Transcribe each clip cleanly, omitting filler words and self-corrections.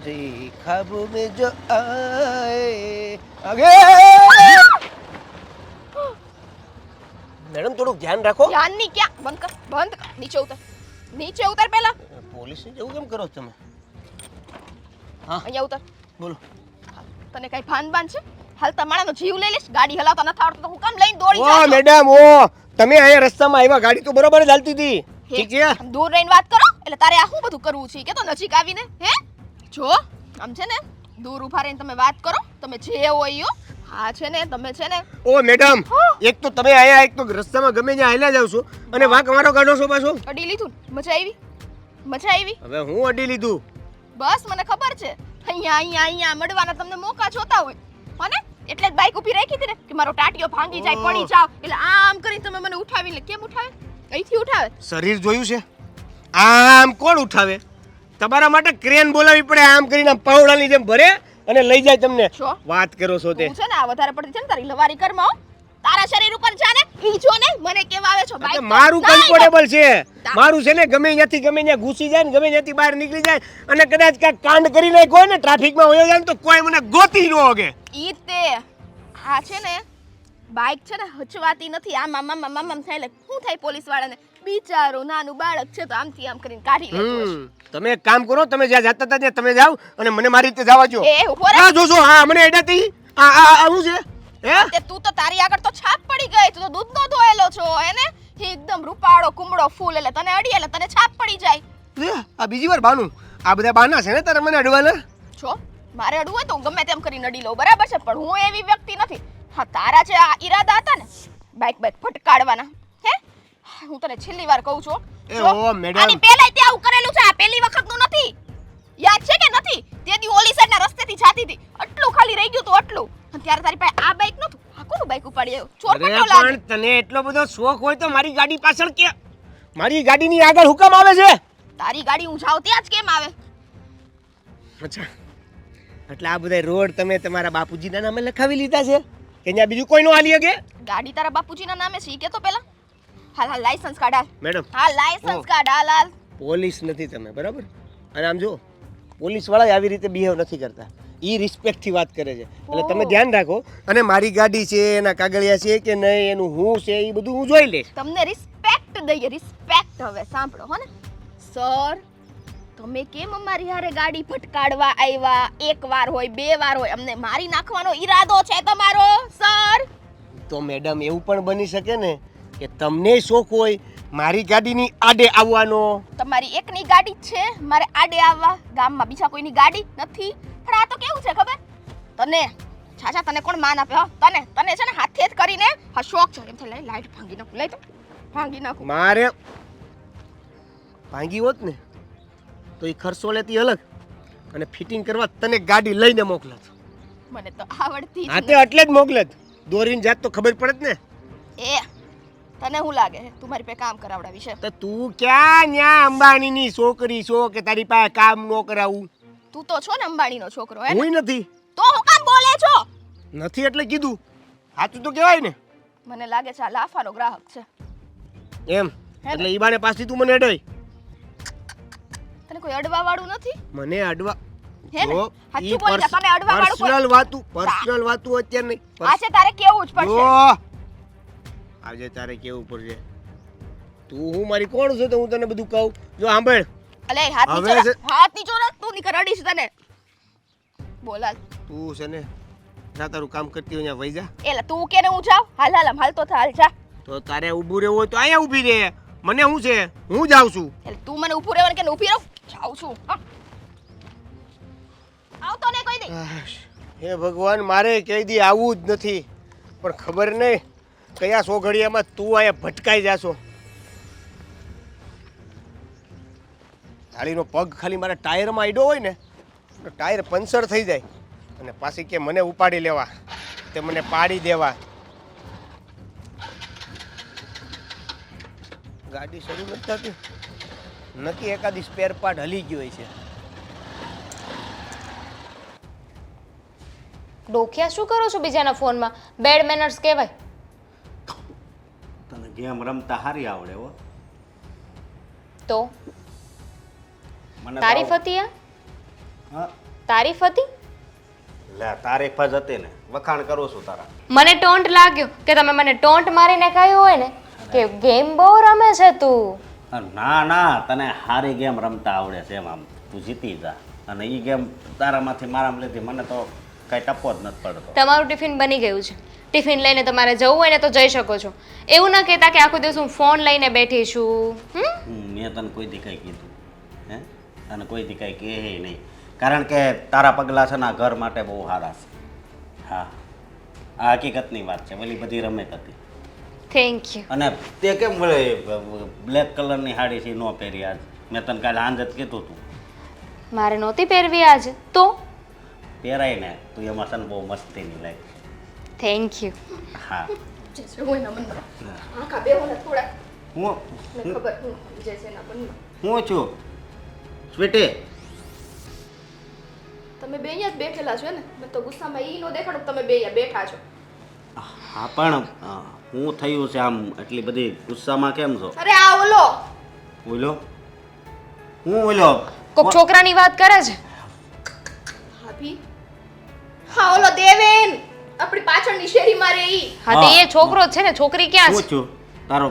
तुझे ख्वाबों में जो आए आगे મેડમ થોડું ધ્યાન રાખો. ધ્યાનની ક્યાં? બંધ કર. નીચે ઉતર પહેલા. પોલીસ જેવું કેમ કરો છો તમે? હા અહીંયા ઉતર. બોલો. તને કઈ ભાન છે? હાલ તમારાનો જીવ લઈ લેશ. ગાડી હલાવતા નથી આવડતું તો હું કામ લઈને દોડી ઓ જાઉં? મેડમ ઓ તમે અહીંયા રસ્તામાં આવ્યા, ગાડી તો બરોબર જ હાલતી હતી. ઠીક છે, દૂર રહીને વાત કરો. એટલે તારે આ શું બધું કરવું છે કે તો નજીક આવીને? હે જો આમ છે ને દૂર ઉભા રહીને તમે વાત કરો. તમે જે હોય યો. હા છે ને તમે છે ને ઓ મેડમ એક તો તમે આયા, એક તો રસ્તામાં ગમે ત્યાં હાલ્યા જાવ છો અને વાંક મારો કાઢો છો પાછો. અડી લીધું ને? મજા આવી? હવે હું અડી લીધું? બસ મને ખબર છે અહીંયા મળવાના તમને મોકા જોતા હોય હોને, એટલે જ બાઈક ઊભી રાખી હતી ને કે મારો ટાટિયો ભાંગી જાય, પડી જાવ, એટલે આમ કરીને તમે મને ઉઠાવી લે. કેમ ઉઠાવે? અહીંથી ઉઠાવે. શરીર જોયું છે? આમ કોણ ઉઠાવે? તમારા માટે ક્રેન બોલાવી પડે, આમ કરીને પાવડાની જેમ ભરે અને લઈ જાય તમને. વાત કરો છો તે? હું છે ને આ વધારે પડતી છે ને તારી લવારી કરમાં હો. તારા શરીર ઉપર છે ને ઈ જો ને મને કેમ આવે છો બાઈક? મારું કમ્ફર્ટેબલ છે, મારું છે ને ગમે ત્યાંથી ગમે ત્યાં ઘૂસી જાય ને ગમે ત્યાંથી બહાર નીકળી જાય અને કદાચ કાંઈક કાંડ કરી નાખ્યો હોય ને ટ્રાફિકમાં વયો જાય ને તો કોઈ મને ગોતી ન હોગે. ઈ તે આ છે ને બાઈક છે ને હચવાતી નથી. આમ આમ આમ આમ આમ થાય એટલે શું થાય પોલીસ વાળાને? બિચારો નાનું બાળક છે તો આમથી આમ કરીને કાઢી લેતો હશે. તમે એક કામ કરો, તમે જ્યાં જતા હતા ત્યાં તમે જાઓ અને મને મારી રીતે જવા દો. એ ઉભો રે. હા જોજો, હા મને એડાતી આ શું છે? હે તે તું તો તારી આગળ તો છાપ પડી ગઈ. તું તો દૂધનો ધોયેલો છો હેને? એકદમ રૂપાળો કુમળો ફૂલ એટલે તને અડી એટલે તને છાપ પડી જાય. લે આ બીજી વાર બાનું. આ બધા બાના છે ને તારે મને અડવાના? છો મારે અડવું હોય તો હું ગમે તેમ કરીને અડી લઉં, બરાબર છે, પણ હું એવી વ્યક્તિ નથી. હા તારા જે આ ઈરાદા હતા ને બાઈક ફટકાડવાના, હે હું તને છેલ્લી વાર કહું છું. એ ઓ મેડમ, આની પહેલાય તે આવું કરેલું છે. આ પહેલી વખતનું નથી. યાદ છે કે નથી? તે દી ઓલી સાઈડના રસ્તેથી જાતી હતી, આટલું ખાલી રહી ગયું તો આટલું. અને ત્યારે તારી પાસે આ બાઈક નતું. આ કોનું બાઈક ઉપાડી આવ્યો? ચોર પકડો લાગે. પણ તને એટલો બધો શોખ હોય તો મારી ગાડી પાછળ કે મારી ગાડીની આગળ હુકમ આવે છે? તારી ગાડી હું જાઉં ત્યાં જ કેમ આવે? અચ્છા, એટલે આ બધા રોડ તમે તમારા બાપુજીના નામે લખાવી લીધા છે કે ત્યાં બીજું કોઈ નો હાલી શકે? ગાડી તારા બાપુજીના નામે છે ઈ કે તો પેલા. હાલ લાયસન્સ કાઢ હાલ. મેડમ હા લાયસન્સ કાઢ હાલ. પોલીસ નથી તમે, બરાબર? અને આમ જો પોલીસ વાળા આવી રીતે બિહેવ નથી કરતા, ઈ રિસ્પેક્ટ થી વાત કરે છે. એટલે તમે ધ્યાન રાખો. અને મારી ગાડી છે, એના કાગળિયા છે કે નહીં, એનું હું છે એ બધું હું જોઈ લઈશ. તમને રિસ્પેક્ટ દઈએ, રિસ્પેક્ટ. હવે સાંભળો હો ને સર, તમે કેમ અમારી હારે ગાડી ફટકાડવા આવ્યા? એક વાર હોય, બે વાર હોય, અમને મારી નાખવાનો ઈરાદો છે તમારો સર? તો મેડમ એવું પણ બની શકે ને કે તમને શોખ હોય મારી ગાડીની આડે આવવાનો. તમારી એકની ગાડી જ છે મારે આડે આવવા? ગામમાં બીજા કોઈની ગાડી નથી. પણ આ તો કેવું છે ખબર તને? છાછા તને કોણ માન આપે? હો તને છે ને હાથે જ કરીને હા શોખ છે એમ થાય. લાઈટ ભાંગી નાખું, લઈ તો ભાંગી નાખું. મારે ભાંગી હોત ને તો એ ખર્ચો લેતી અલગ અને ફિટિંગ કરવા તને ગાડી લઈને મોકલત. મને તો આવડતી હા તે એટલે જ મોકલત. દોરીને જાત તો ખબર પડત ને. એ તને શું લાગે છે તું મારી પાસે કામ કરાવડાવી છે? તો તું ક્યાં ન્યા અંબાણીની છોકરી છો કે તારી પાસે કામ નો કરાવું? તું તો છો ને અંબાણીનો છોકરો હે? હું નથી. તો હું કામ બોલે છો? નથી એટલે કીધું. સાચું તો કહેવાય ને. મને લાગે છે આ લાફાનો ગ્રાહક છે એમ એટલે ઈ બાને પાછી તું મને અડાય? તને કોઈ અડવા વાળું નથી? મને અડવા હે ને? સાચું બોલ જા. તને અડવા વાળું કોઈ પર્સનલ વાતું અત્યારે નહીં. આ છે તારે કેવું જ પડશે. આજે તારે કેવું પડશે. તું હું મારી કોણ છો તો હું તને બધું કહું? જો સાંભળ. અલે હાથ નીચો રાખ. તું નીકળ અડીશ તને. બોલાલ તું છે ને જા તારું કામ કરતી હોય ત્યાં વઈ જા. એલા તું કે ને હું જાઉં? હાલ હાલ તો હાલ જા. તો તારે ઊભું રહેવું હોય તો અહીંયા ઊભી રહે. મને શું છે, હું જાઉં છું. એટલે તું મને ઊભું રહેવાનું કે ઊભી રહું? જાઉં છું. આવતો ને કોઈ દી. હે ભગવાન, મારે કહી દી આવું જ નથી, પણ ખબર નહીં કયા સોઘડિયામાં તું અહીંયા ભટકાઈ જાશો. થાળીનો પગ ખાલી મારા ટાયરમાં અડ્યો હોય ને તો ટાયર પંચર થઈ જાય અને પાછી કે મને ઉપાડી લેવા, તે મને પાડી દેવા. ગાડી શરૂ નથી થતી, નક્કી એકાદી સ્પેર પાર્ટ હલી ગયો હોય છે. ડોકિયા શું કરો છો બીજાના ફોનમાં? બેડ મેનર્સ કહેવાય. તને ગેમ રમતા હારી આવડે હો. તો મને તારીફ હતી આ? હા તારીફ હતી? લે તારીફ જ હતી ને, વખાણ કરું છું તારા. મને ટોન્ટ લાગ્યો કે તમે મને ટોન્ટ મારીને કહ્યું હોય ને કે ગેમ બહુ રમે છે તું. ના ના, તને સારી ગેમ રમતા આવડે છે એમ, આમ તું જીતી જા. અને એ ગેમ તારામાંથી મારામાં લીધી, મને તો કઈ ટપો જ નથી પડતો. તમારું ટિફિન બની ગયું છે. ટિફિન લઈને તમારે જવું હોય ને તો જઈ શકો છો. એવું ના કહેતા કે આખો દિવસ હું ફોન લઈને બેઠી છું. મેં તને કોઈ દી કંઈ કીધું હે? તને કોઈ દી કંઈ કહે નહીં, કારણ કે તારા પગલાં છે ને આ ઘર માટે બહુ સારા છે. હા, આ હકીકતની વાત છે, પેલી બધી રમત હતી. Thank you. અને તે કેમ બ્લેક કલરની સાડી છે ન પહેરી આજ? મેં તને કાલે આંજ જ કીધું તું મારે નહોતી પહેરવી આજે તો. પહેરાય ને, તું એમાં છે ને બહુ મસ્તીની લાગે. Thank you. હા, જે છે હું એના મનમાં આખા બેહો ને થોડા હું મને ખબર હું જે છે એના મનમાં. હું છું સ્વીટી. તમે બે અહીંયા જ બેઠેલા છો ને, મેં તો ગુસ્સામાં ઈ નો દેખાડું કે તમે બે અહીંયા બેઠા છો. હા પણ હું થયું છે આમ એટલી બધી ગુસ્સામાં કેમ છો? અરે આ ઓલો બોલો, હું બોલો. કોક છોકરાની વાત કરે છે. ભાભી, હા ઓલો દેવેન આપણી પાછળની શેરીમાં રહે ઈ. હા તો એ છોકરો જ છે ને, છોકરી ક્યાં હું છે? છું તારો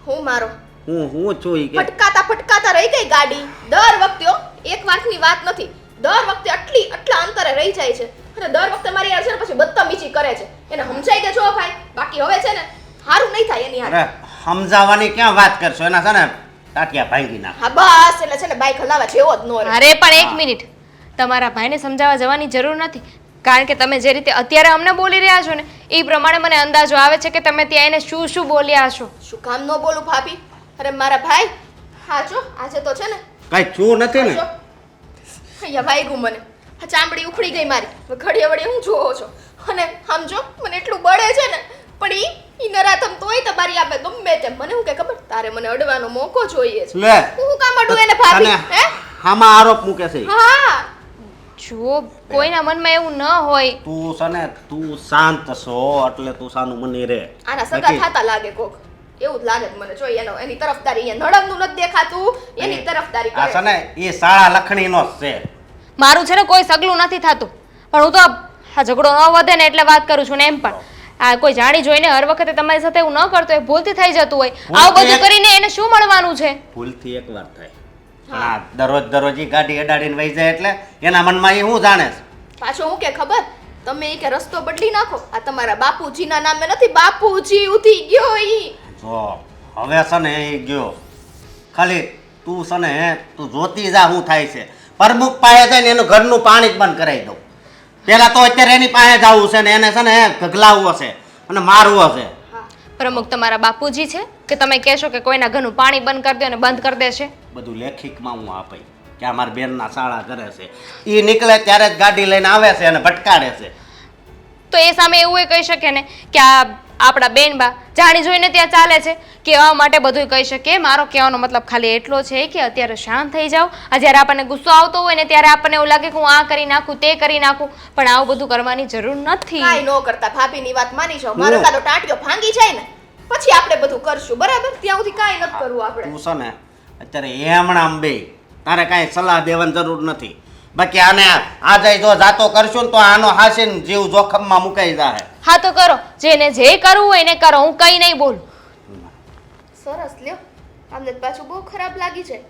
હું મારો હું છું ઈ કે ફટકાતા રહી ગઈ ગાડી. દર વખતે હો, એક વાતની વાત નથી, દર વખતે આટલા અંતરે રહી જાય છે અને દર વખતે મારી યાર છે ને પછી બદતમીજી કરે છે. એને સમજાઈ દે છો ભાઈ, બાકી હવે છે ને સારું નહીં થાય એની હારે. અરે સમજાવવાની ક્યાં વાત કરશો? એના છે ને ટાટિયા ભાંગી નાખ. હા બસ, એટલે છે ને બાઈક હલાવા જેવો જ નો રહે. અરે પણ એક મિનિટ, તમારા ભાઈને સમજાવવા જવાની જરૂર નથી, કારણ કે તમે જે રીતે અત્યારે અમને બોલી રહ્યા છો ને એ પ્રમાણે મને અંદાજો આવે છે કે તમે ત્યાં એને શું શું બોલ્યા છો. શું કામ ન બોલું ભાભી? અરે મારા ભાઈ, હા જો આજે તો છે ને કઈ છું નથી ને. જો, અહીંયા વાગ્યું મને, આ ચામડી ઉખડી ગઈ મારી. હવે ઘડીએ વળીએ હું જોવો છો અને આમ જો મને એટલું બળે છે ને, પણ ઈ નરાધમ તોય તમારી આપે ગમે તેમ. મને હું કે ખબર, તારે મને અડવાનો મોકો જોઈએ છે. લે હું કામ અડું એને ભાભી? હે આમાં આરોપ મૂકે છે. હા જો કોઈના મનમાં એવું ન હોય. તું છે ને, તું શાંત છો એટલે તું સાનું મની રે. આના સગા થાતા લાગે કોક, એવું જ લાગે છે મને. જોઈ એની તરફદારી, અહીંયા નડમનું નથી દેખાતું, એની તરફદારી આ કરે છે ને એ શાળા લખણીનો જ છે. મારું છે ને કોઈ સગલું નથી થતું, પણ હું તો આ ઝઘડો ન વધે ને એટલે વાત કરું છું ને. એમ પણ આ કોઈ જાણી જોઈને હર વખતે તમારી સાથે એવું ન કરતો હોય, ભૂલથી થઈ જતું હોય, આવું બધું કરીને એને શું મળવાનું છે? ભૂલથી એક વાર થાય, પણ આ દરરોજ ઈ ગાડી અડાડીને વહી જાય એટલે એના મનમાં એ શું જાણે છે? પાછો હું કે ખબર, તમે ઈ કે રસ્તો બદલી નાખો. આ તમારા બાપુજીના નામે નથી, બાપુજી ઉઠી ગયો ઈ. જો હવે છે ને એ ગયો, ખાલી તું છે ને તું જોતી જા શું થાય છે. પ્રમુખ પાસે જાય ને એનું ઘરનું પાણી જ બંધ કરાવી દઉં. પેલા તો અત્યારે એની પાસે જવું છે ને એને છે ને ગગલાવવો છે અને મારવો છે. પ્રમુખ તમારા બાપુજી છે કે તમે કહેશો કે કોઈના ઘરનું પાણી બંધ કરી દે અને બંધ કરી દેશે? બધું લેખિકમાં હું આપે કે આ મારી બેનના શાળા કરે છે, એ નીકળે ત્યારે જ ગાડી લઈને આવે છે અને ભટકાડે છે. તો એ સામે એવું કહી શકે ને કે આ આપણા બેનબા જાણી જોઈને ત્યાં ચાલે છે, કહેવા માટે બધું કહી શકે. મારો કહેવાનો મતલબ ખાલી એટલો છે કે અત્યારે શાંત થઈ જાઓ. આ જ્યારે આપણને ગુસ્સો આવતો હોય ને ત્યારે આપણને એવું લાગે કે હું આ કરી નાખું, તે કરી નાખું, પણ આવું બધું કરવાની જરૂર નથી. કાઈ નો કરતા, ભાભીની વાત માની જાઓ. મારો કાદો ટાંટિયો ભાંગી જાય ને પછી આપણે બધું કરશું, બરાબર? ત્યાં સુધી કાઈ નથી કરવું આપણે. તું છે ને અત્યારે હમણાં બે તારે કાંઈ સલાહ દેવાની જરૂર નથી. બાકી આને આજે જો જાતો કરશું ને તો આનો હાસીન જીવ જોખમમાં મુકાઈ જાય. હા તો કરો, જેને જે કરવું હોય ને કરો, હું કઈ નહીં બોલું. સરસ લ્યો, આમને પાછું બહુ ખરાબ લાગી છે.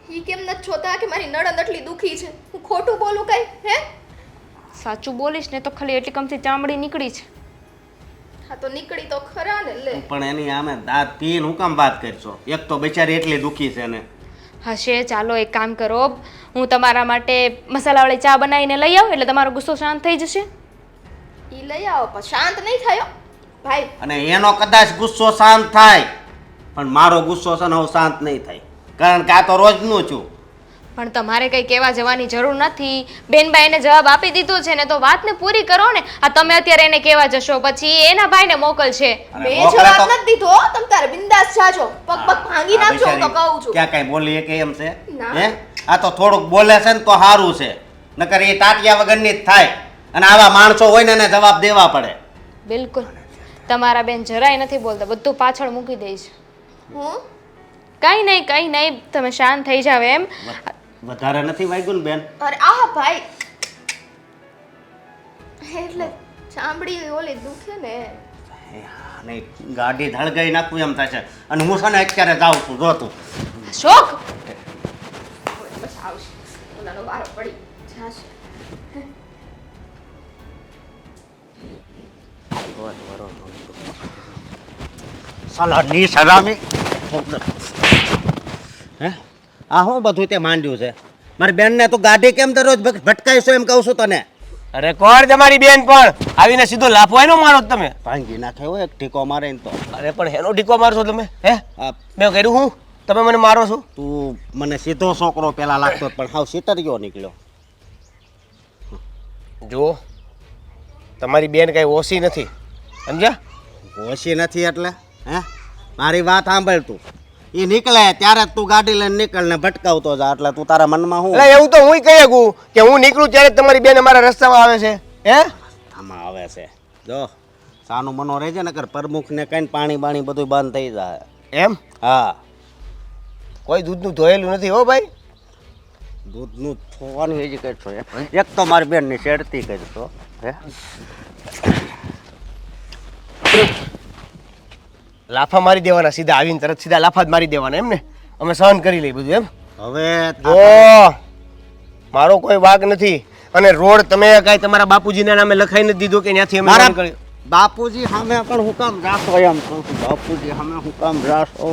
ઈ કેમ નથી જોતા કે મારી નણંદ આટલી દુખી છે? હું ખોટું બોલું કઈ? હે સાચું બોલીશ ને તો ખાલી એટલી કમથી ચામડી નીકળી છે. હા તો નીકળી તો ખરા ને. લે પણ એની આમે દાંત પીને હું કામ વાત કરશો? એક તો બિચારી એટલી દુખી છે ને. હશે, ચાલો એક કામ કરો, હું તમારા માટે મસાલાવાળી ચા બનાવીને લઈ આવું એટલે તમારો ગુસ્સો શાંત થઈ જશે. ઈ લઈ આવો પણ શાંત નહીં થયો ભાઈ. અને એનો કદાચ ગુસ્સો શાંત થાય પણ મારો ગુસ્સો છે ને હવે શાંત નહીં થાય, કારણ કે આ તો રોજનું છું. પણ તમારે કંઈ કહેવા જવાની જરૂર નથી. બેનબાઈને જવાબ આપી દીધો છે ને તો વાતને પૂરી કરો ને. આ તમે અત્યારે એને કહેવા જશો પછી એના ભાઈને મોકલશે. અને મેં મોકલે જવાબ તો- નથી દીધો, તમ તારે બિંદાસ જાજો. પગ પગ ભાંગી આ નાખજો, હું તો બિચારી કહું છું. ક્યાં કાંઈ બોલીએ કે એમ છે? ના. હે આ તો થોડુંક બોલે છે ને તો સારું છે, નકર એ ટાટિયા વગરની જ થાય. અને આવા માણસો હોય ને એને જવાબ દેવા પડે. બિલકુલ, તમારા બેન જરાય નથી બોલતા, બધું પાછળ મૂકી દે છે. હું કંઈ નહીં, તમે શાંત થઈ જાવ એમ. વધારે નથી વાગ્યું ને બેન? અરે આહ ભાઈ, એટલે ચામડી ઓલી દુખે ને. અને ગાડી ધળગાઈ નાખવું એમ થાય છે. અને હું છે ને અત્યારે જાઉં છું, જો તું. શોખ બસ આવશે, ઓલાનો વારો પડી જાશે. સાલા ની સલામી. હે આ હું બધું તે માંડ્યું છે? મારી બેનને તું ગાડી કેમ દરરોજ ભટકાઈશો એમ કહું છું તને. અરે કોણ તમારી બેન પણ આવીને સીધો લાફો એનો મારો છો તમે? ભાંગી નાખે હોય એક ઠીકો મારે ને તો. અરે પણ હેનો ઢીકો મારશો તમે? હે આ મેં કર્યું હું? તમે મને મારો છો? તું મને સીધો છોકરો પેલા લાગતો પણ હાવ સીતરિયો નીકળ્યો. જુઓ તમારી બેન કઈ ઓછી નથી, સમજ્યા? હોશી નથી એટલે હે મારી વાત સાંભળ તું. એ નીકળે ત્યારે જ તું ગાડી લઈને નીકળ ને ભટકાવતો જા. એટલે તું તારા મનમાં હું એટલે એવું તો હું કહી શકું કે હું નીકળું ત્યારે જ તમારી બેન અમારા રસ્તામાં આવે છે. હે આમાં આવે છે? જો સાનું મનો રહેજે ને કર પ્રમુખ ને કઈ પાણી બાણી બધું બંધ થઈ જાય. એમ? હા, કોઈ દૂધનું ધોયેલું નથી હો ભાઈ. દૂધનું થવાનું એ જ કરશો. એક તો મારી બેનની શેરતી કરશો. હે લાફા મારી દેવાના, સીધા આવીને તરત સીધા લાફા જ મારી દેવાના એમ ને? અમે સહન કરી લઈ બધું એમ? હવે જો મારો કોઈ વાગ નથી. અને રોડ તમે કાંઈ તમારા બાપુજીના નામે લખાઈ નથી દીધો કે ત્યાંથી અમે મારા કર્યું? બાપુજી સામે પણ હું કામ જાશો એમ કહું છું. બાપુજી સામે હું કામ જાશો?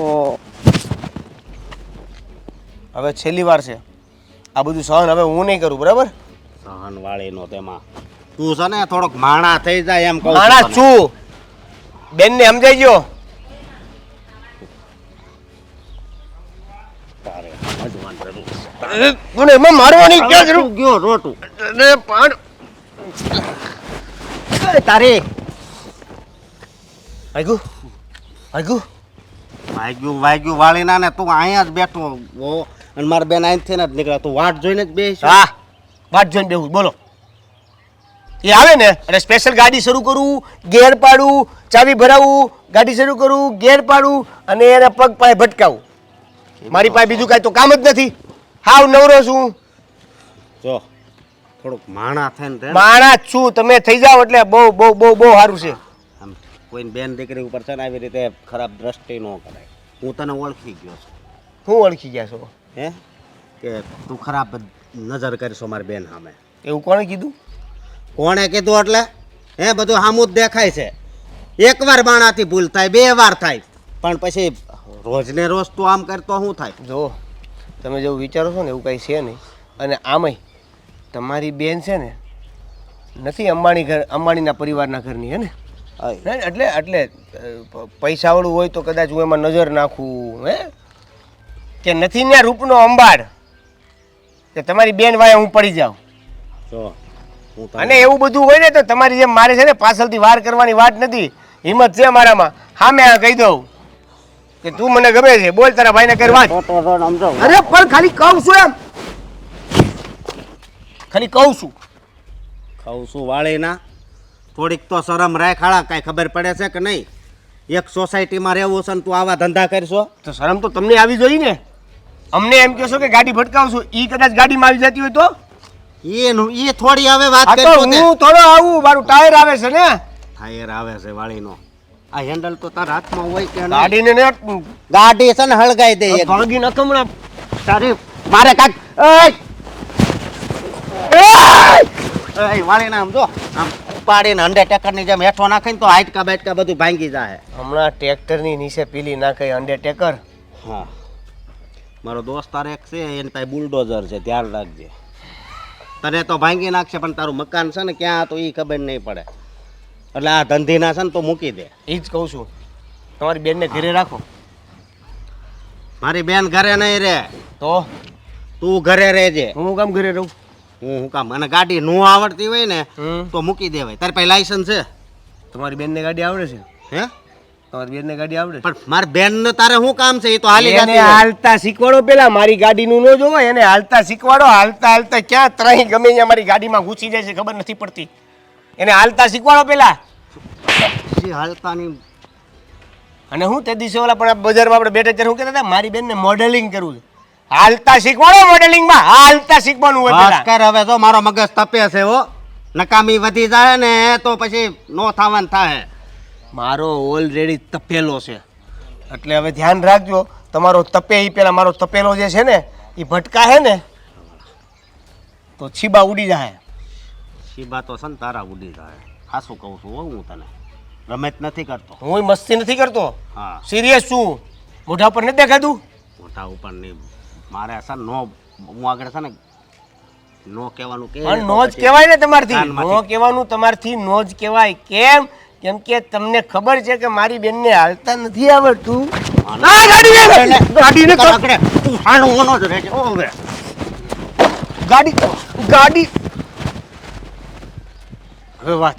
હવે છેલ્લી વાર છે, આ બધું સહન હવે હું નહીં કરું, બરાબર? સહન વાળીનો તેમાં તું છે ને થોડોક માણા થઈ જાય એમ કહું છું માણસ તને. છું, બેનને સમજાઈ ગયો. તારે સમજવાનું જરૂર છે. અરે પણ એમાં મારવાની ક્યાં જરૂર? તું ગયો રોટું. અરે પણ તારી વાગ્યું વાગ્યું. વાગ્યું વાગ્યું વાળીના ને તું અહીંયા જ બેઠો હો. અને મારા બેન અહીંથી જ નીકળ્યા. તું વાટ જોઈને જ બેસ. હા વાત જોઈને બેહું. બોલો એ આવે ને એટલે સ્પેશિયલ ગાડી શરૂ કરું, ગેર પાડું, ચાવી ભરાવું, ગાડી શરૂ કરું, ગેર પાડું અને એને પગ પાસે ભટકાવું. મારી પાસે બીજું કાંઈ તો કામ જ નથી. હાવ નવરો છું. જો થોડુંક માણા થઈને રહે ને. માણસ છું, તમે થઈ જાઓ એટલે બહુ બહુ બહુ બહુ સારું છે. આમ કોઈ બેન દીકરી ઉપર છે ને આવી રીતે ખરાબ દ્રષ્ટિ ન કરાય. હું તને ઓળખી ગયો છું. હું ઓળખી ગયા છો? હે કે તું ખરાબ નજર કરીશો મારી બેન સામે. એવું કોણે કીધું? કોણે કીધું એટલે હે બધું સામું જ દેખાય છે. એકવાર બાણાથી ભૂલ થાય, 2 વાર થાય, પણ પછી રોજને રોજ તું આમ કરતો શું થાય? જો તમે જેવું વિચારો છો ને એવું કાંઈ છે નહીં. અને આમાંય તમારી બેન છે ને નથી અંબાણીના પરિવારના ઘરની, હે ને? આય. એટલે પૈસાવાળું હોય તો કદાચ હું એમાં નજર નાખું, હે કે નથી ને રૂપનો અંબાડ કે તમારી બેન વાય હું પડી જાઉં. જો હું તને અને એવું બધું હોય ને તો તમારી જેમ મારે છે ને પાછળથી વાર કરવાની વાત નથી. હિંમત છે મારામાં. હા મેં આ કહી દઉં કે તું મને ગમે છે, બોલ તારા ભાઈને કર વાત. ફોટો જોઈને સમજો. અરે પણ ખાલી કહું છું એમ, ખાલી કહું છું. ખાઉં છું વાળીના. થોડીક તો શરમ રાખ. હાળા કાંઈ ખબર પડે છે કે નહીં? એક સોસાયટીમાં રહેવું છે ને તું આવા ધંધા કરશો? તો શરમ તો તમને આવી જોઈએ ને. અમને એમ કહેશો કે ગાડી ભટકાવશું, ઈ કદાચ ગાડીમાં આવી જતી હોય તો? એ થોડી હવે વાત આ તો કરશો તે. હું થોડો આવું, મારું ટાયર આવે છે ને. ટાયર આવે છે વાળીનો. આ હેન્ડલ તો તારા હાથમાં હોય કે નહીં? ગાડીને ને ગાડી છે ને હળગાઈ દે એક. ભાગી નાખો હમણાં. તારી મારે કાક વાળીને આમ જો આમ ઉપાડીને 100 ની જેમ હેઠો નાખીને તો હાઈટકા બાઈટકા બધું ભાંગી જાય. હમણાં ટ્રેક્ટરની નીચે પીલી નાખે અંડરટેકર. હા મારો દોસ્તાર એક છે એની પાસે બુલડોઝર છે, ધ્યાન રાખજે. તને તો ભાંગી નાખશે પણ તારું મકાન છે ને ક્યાં તો એ ખબર નહીં પડે. એટલે આ ધંધીના છે ને તો મૂકી દે. એ જ કહું છું, તમારી બેનને ઘરે રાખો. મારી બેન ઘરે નહીં રે, તો તું ઘરે રહેજે. હું કામ ઘરે રહું? હું કામ? અને ગાડી નો આવડતી હોય ને તો મૂકી દેવાય. તારી પાસે લાયસન્સ છે? તમારી બેનને ગાડી આવડે છે? હે તમારી બેનને ગાડી આવડે? પણ મારી બેન ને તારે શું કામ છે? એ તો હાલી એને જતી હોય. હાલતા શીખવાડો પેલા, મારી ગાડીનું ન જોવો. એને હાલતા શીખવાડો. હાલતા હાલતા ક્યાં ત્રહી ગમે ત્યાં મારી ગાડીમાં ઘૂસી જાય છે ખબર નથી પડતી. એને હાલતા શીખવાડો પેલા. પછી હાલતાની અને હું તે દિવસે ઓલા પણ બજારમાં આપણે બેઠા ત્યારે હું કહેતા હતા મારી બેનને મોડેલિંગ કરવું છે. હાલતા શીખવાડો મોડેલિંગમાં, હાલતા શીખવાનું હોય પેલા. ભાસ્કર હવે જો મારો મગજ તપે છે હો. નકામી વધી જાય ને તો પછી નો થવાનું થાય. મારો ઓલરેડી તપેલો છે એટલે હવે ધ્યાન રાખજો. તમારો તપે ઈ પેલા મારો તપેલો જે છે ને એ ભટકા છે ને તો છીબા ઉડી જાય. શીબા તો છે ને તારા ઉડી જાય. હાસું કહું છું હો હું તને. રમેત નથી કરતો. હું મસ્તી નથી કરતો, હા સિરિયસ છું. મોઢા પર નથી દેખાતું. મોટા ઉપર નહીં મારે છે ને નો હું આગળ છે ને નો કહેવાનું કે પણ નો જ કહેવાય ને તમારથી. કાનમાંથી. નો કહેવાનું તમારથી નો જ કહેવાય. કેમ? કેમ કે તમને ખબર છે કે મારી બેનને હાલતા નથી આવડતું. આ ગાડીને તું સાણું ઓનો જ રહેજે. ઓ હવે ગાડી હવે વાત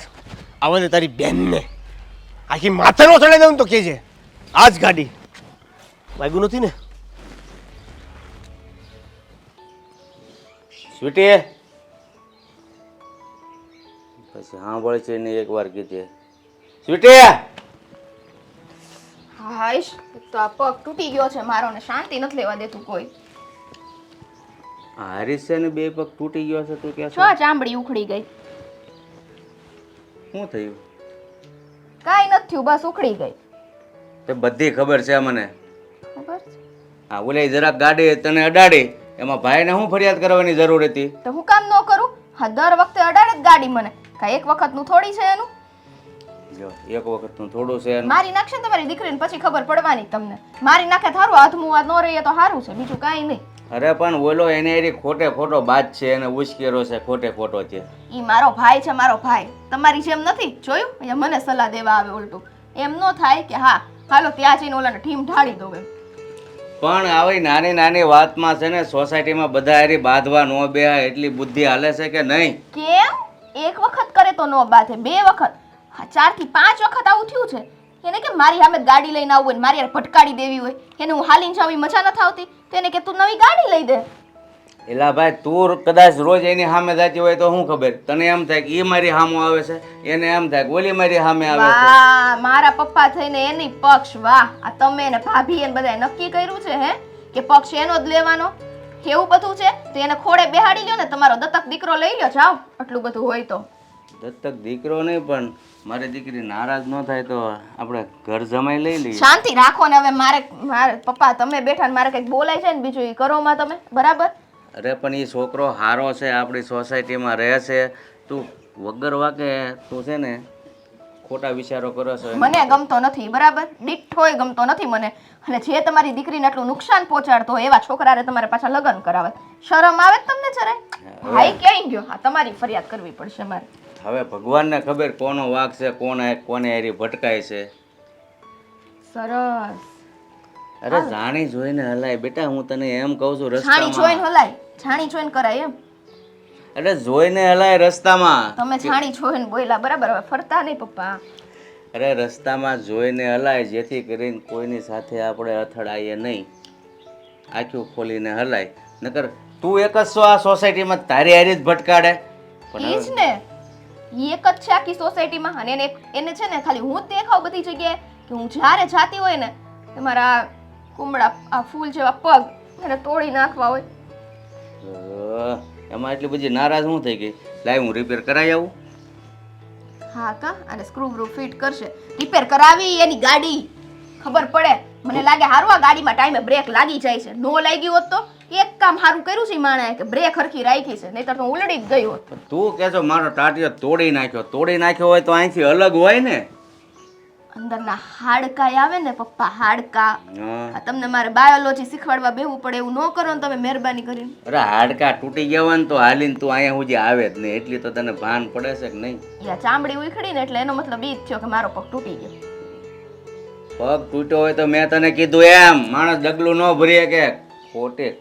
આવે ને તારી બેનને આખી માથે નો ચડાઈ દઉં તો કે છે આ જ ગાડી વાગ્યું નથી ને? સ્વીટી પછી સાંભળે છે ને એકવાર કીધે સ્વીટી હાઈશ તો આ પગ તૂટી ગયો છે મારો ને શાંતિ નથી લેવા દેતું કોઈ. હારીસ છે ને બે પગ તૂટી ગયો છે તું કે જો ચામડી ઉખડી ગઈ. શું થયું? કાઈ નથી થયું, બસ ઉખડી ગઈ. તે બધી ખબર છે મને. ખબર છે? હા ઓલે જરાક ગાડી તને અડાડી એમાં ભાઈને શું ફરિયાદ કરવાની જરૂર હતી? તો હું કામ ન કરું? હા દર વખતે અડાડે જ ગાડી મને. કાંઈ એક વખતનું થોડી છે એનું? જો એક વખતનું થોડું છે એનું. મારી નાખશે ને તમારી દીકરીને પછી ખબર પડવાની તમને. મારી નાખે થારું હાથમું વાત ન રહીએ તો સારું છે, બીજું કાંઈ નહીં. અરે પણ ઓલો એને એરી ખોટે ખોટો બાદ છે એને ઉશ્કેરો છે ખોટે ખોટો છે. ઈ મારો ભાઈ છે, મારો ભાઈ. તમારી જેમ નથી. જોયું? અહીંયા મને સલાહ દેવા આવે ઉલટું. એમ ન થાય કે હા હાલો ત્યાં જઈને ઓલાને ઠીમ ઢાળી દો એમ. પણ આવી નાની નાની વાતમાં છે ને સોસાયટીમાં બધા એરી બાંધવા ન બેહાય એટલી બુદ્ધિ હાલે છે કે નહીં? કેમ? એક વખત કરે તો નો બાથે, બે વખત, હા 4 થી 5 વખત આવું થયું છે. એને કે મારી સામે ગાડી લઈને આવવું હોય ને મારી યાર ભટકાડી દેવી હોય, એને હું હાલીને જાવી મજા નથી આવતી તો એને કે તું નવી ગાડી લઈ દે. એલા ભાઈ તું કદાચ રોજ એની સામે જાતી હોય તો શું ખબર તને એમ થાય કે એ મારી સામે આવે છે, એને એમ થાય કે ઓલી મારી સામે આવે છે. વાહ મારા પપ્પા થઈને એની પક્ષ. વાહ આ તમે ને ભાભી એને બધાએ નક્કી કર્યું છે હે કે પક્ષ એનો જ લેવાનો. એવું બધું છે તો એને ખોડે બેહાડી લ્યો ને, તમારો દત્તક દીકરો લઈ લ્યો. જાઓ આટલું બધું હોય તો. દત્તક દીકરો નહીં પણ મારી દીકરી નારાજ ન થાય તો આપણે ઘર જમાઈ લઈ લઈએ. શાંતિ રાખો ને. હવે મારે પપ્પા તમે બેઠા ને મારે કંઈક બોલાય છે ને બીજું એ કરો માં તમે બરાબર. અરે પણ એ છોકરો હારો છે, આપણી સોસાયટીમાં રહે છે. તું વગર વાકે તું છે ને ખોટા વિચારો કરો છો. મને ગમતો નથી બરાબર, દીઠોય ગમતો નથી મને. અને જે તમારી દીકરીને આટલું નુકસાન પહોંચાડતો હોય એવા છોકરાને તમારે પાછા લગ્ન કરાવે. શરમ આવે તમને જરાય? ભાઈ ક્યાંય ગયો? હા તમારી ફરિયાદ કરવી પડશે મારે. હવે ભગવાનને ખબર કોનો વાંક છે, કોને એરી ભટકાય છે. સરસ. અરે જાણી જોઈને હલાય બેટા, હું તને એમ કહું છું છાણી જોઈને રસ્તામાં. હલાય, છાણી જોઈને કરાય એમ. અરે જોઈને હલાય રસ્તામાં. તમે છાણી જોઈને બોલ્યા બરાબર, હવે ફરતા નહીં પપ્પા. અરે રસ્તામાં જોઈને હલાય જેથી કરીને કોઈની સાથે આપણે અથડાઈએ નહીં. આંખું ખોલીને હલાય. નકર તું એક જ છો આ સોસાયટીમાં, તારી હારી જ ભટકાડે. ઈ જ ને, ઈ એક જ છે આખી સોસાયટીમાં. અને એને છે ને ખાલી હું જ દેખાવ બધી જગ્યાએ કે હું જ્યારે જાતી હોય ને તમારા કુમળા આ ફૂલ જેવા પગ એને તોડી નાખવા હોય. એમાં એટલી બધી નારાજ હું થઈ ગઈ. લાય હું રિપેર કરાવી આવું. હા કા અને સ્ક્રૂ બ્રૂ ફિટ કરશે, રિપેર કરાવી એની ગાડી ખબર પડે. મને લાગે હારું આ ગાડીમાં ટાઈમે બ્રેક લાગી જાય છે. નો લાગી હોત તો એક કામ સારું કર્યું છે માણે કે બ્રેક હરખી રાખી છે, નહીતર તો ઉલડી જ ગઈ હોત. તું કહેશો મારો ટાટિયો તોડી નાખ્યો હોય તો અહીંથી અલગ હોય ને. અંદરના હાડકા આવે ને પપ્પા, હાડકા. હા. આ તમને મારે બાયોલોજી શીખવાડવા બેહવું પડે એવું ન કરો ને તમે મહેરબાની કરીને. અરે હાડકા તૂટી ગયા હોય ને તો હાલીને તું અહીંયા સુધી આવે જ નહીં. એટલી તો તને ભાન પડે છે કે નહીં? યા ચામડી ઉખડી ને એટલે એનો મતલબ ઈ જ થયો કે મારો પગ તૂટી ગયો. પગ તૂટ્યો હોય તો મેં તને કીધું એમ માણસ ડગલું ન ભરીએ કે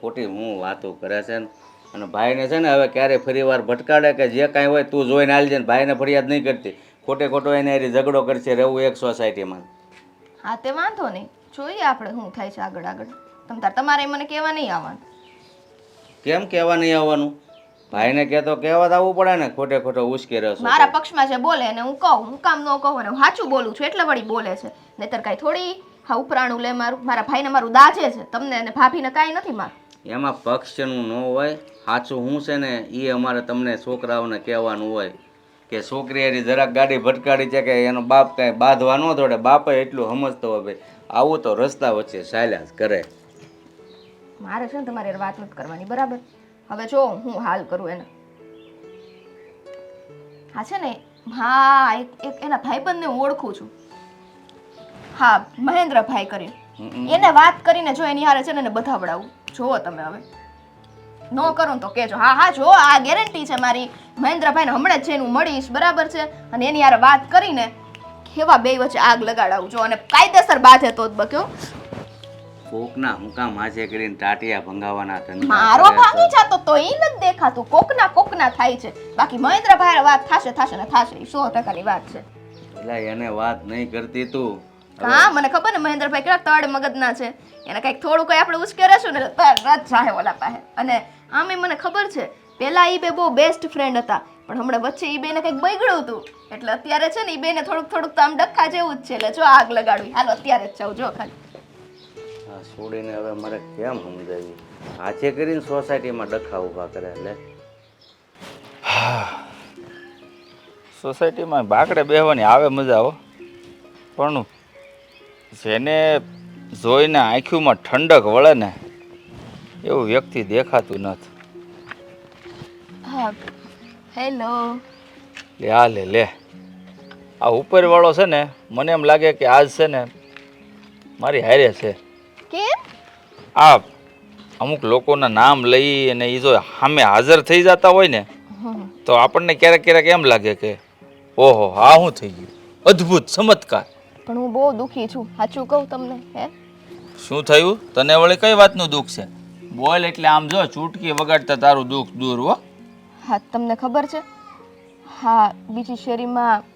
ખોટી હું વાતો કરે છે ને. અને ભાઈને છે ને હવે ક્યારે ફરી વાર ભટકાડે કે જે કાંઈ હોય તું જોઈને હાલ જાય. ભાઈને ફરિયાદ નહીં કરતી. ખોટો એને એરી ઝઘડો કરશે રહેવું એક સોસાયટીમાં. હા તે વાંધો નહીં, જોઈએ આપણે શું થાય છે આગળ. તમારે મને કહેવા નહીં આવવાનું. કેમ કહેવા નહીં આવવાનું? ભાઈને કહેતો કહેવા આવવું પડે ને. ખોટો ઉશ્કેરે છે. મારા પક્ષમાં જે બોલે એને હું કહું, હું કામ ન કહું અને હું સાચું બોલું છું એટલે વળી બોલે છે. નહીતર કાંઈ થોડી હા ઉપરાણું લે મારું. મારા ભાઈને મારું દાજે છે, તમને અને ભાભીને કાંઈ નથી મારું. એમાં પક્ષનું ન હોય. સાચું હું છે ને એ અમારે તમને છોકરાઓને કહેવાનું હોય કે છોકરી એની જરાક ગાડી ભટકાડી છે કે એનો બાપ કાંઈ બાંધવા ન દોડે. બાપે એટલું સમજતો હોય ભાઈ. આવું તો રસ્તા વચ્ચે ચાલ્યા જ કરે. મારે છે ને તમારી હારે વાત નથી કરવાની, બરાબર? હવે જો હું હાલ કરું એને. હા છે ને, હા એક એના ભાઈબંધને હું ઓળખું છું. હા, મહેન્દ્રભાઈ કરીને એને વાત કરીને જો એની હારે છે ને એને બધાવડાવું. જુઓ તમે હવે ન કરું તો કહેજો. હા હા, જો આ ગેરંટી છે મારી. મહેન્દ્રભાઈને હમણાં જ જઈને હું મળીશ, બરાબર છે? અને એની હારે વાત કરીને કેવા બે વચ્ચે આગ લગાડાવું જો, અને કાયદેસર બાધે તો જ બક્યો. કોકના હું કામ હાજે કરીને ટાટિયા ભંગાવાના ધંધા મારો કરે છે. ભાંગી જાતો તો ઈ નથી દેખાતું. કોકના થાય છે. બાકી મહેન્દ્રભાઈ વાત થશે ને થશે. ઈ 100%ની વાત છે. એટલે એને વાત નહીં કરતી તું. હા, મને ખબર ને મહેન્દ્રભાઈ કેટલા તડ મગજના છે. એને કઈક થોડું કઈ આપણે ઉશ્કેરશું ને તરત જાહે ઓલા પાસે. અને આમે મને ખબર છે પેલા ઈ બે બહુ બેસ્ટ ફ્રેન્ડ હતા, પણ હમણાં વચ્ચે ઈ બેને કઈક બગડ્યું હતું. એટલે અત્યારે છે ને ઈ બેને થોડુંક તો આમ ડખા જેવું જ છે. એટલે જો આગ લગાડવી. હાલો અત્યારે જ જાઉં જો ખાલી. આ છોડીને હવે મારે કેમ સમજાવી? હાથે કરીને સોસાયટીમાં ડખા ઊભા કરે. એટલે સોસાયટીમાં બાકડે બેહવાની આવે મજા હો, પણ જેને જોઈને આંખોમાં ઠંડક વળે ને એવું વ્યક્તિ દેખાતું નથી. હા, હેલો. લે આ ઉપરવાળો છે ને, મને એમ લાગે કે આજ છે ને મારી હારે છે. કેમ? આ અમુક લોકોના નામ લઈ અને એ જો સામે હાજર થઈ જતા હોય ને તો આપણને ક્યારેક એમ લાગે કે ઓહો આ શું થઈ ગયું, અદ્ભુત ચમત્કાર. પણ હું બહુ દુખી છું, સાચું કહું તમને. હે, શું થયું તને? વળી કઈ વાતનું દુઃખ છે? બોલ એટલે આમ જો ચૂટકી વગાડતા તારું દુઃખ દૂર હો. હા, તમને ખબર છે? હા, બીજી શેરીમાં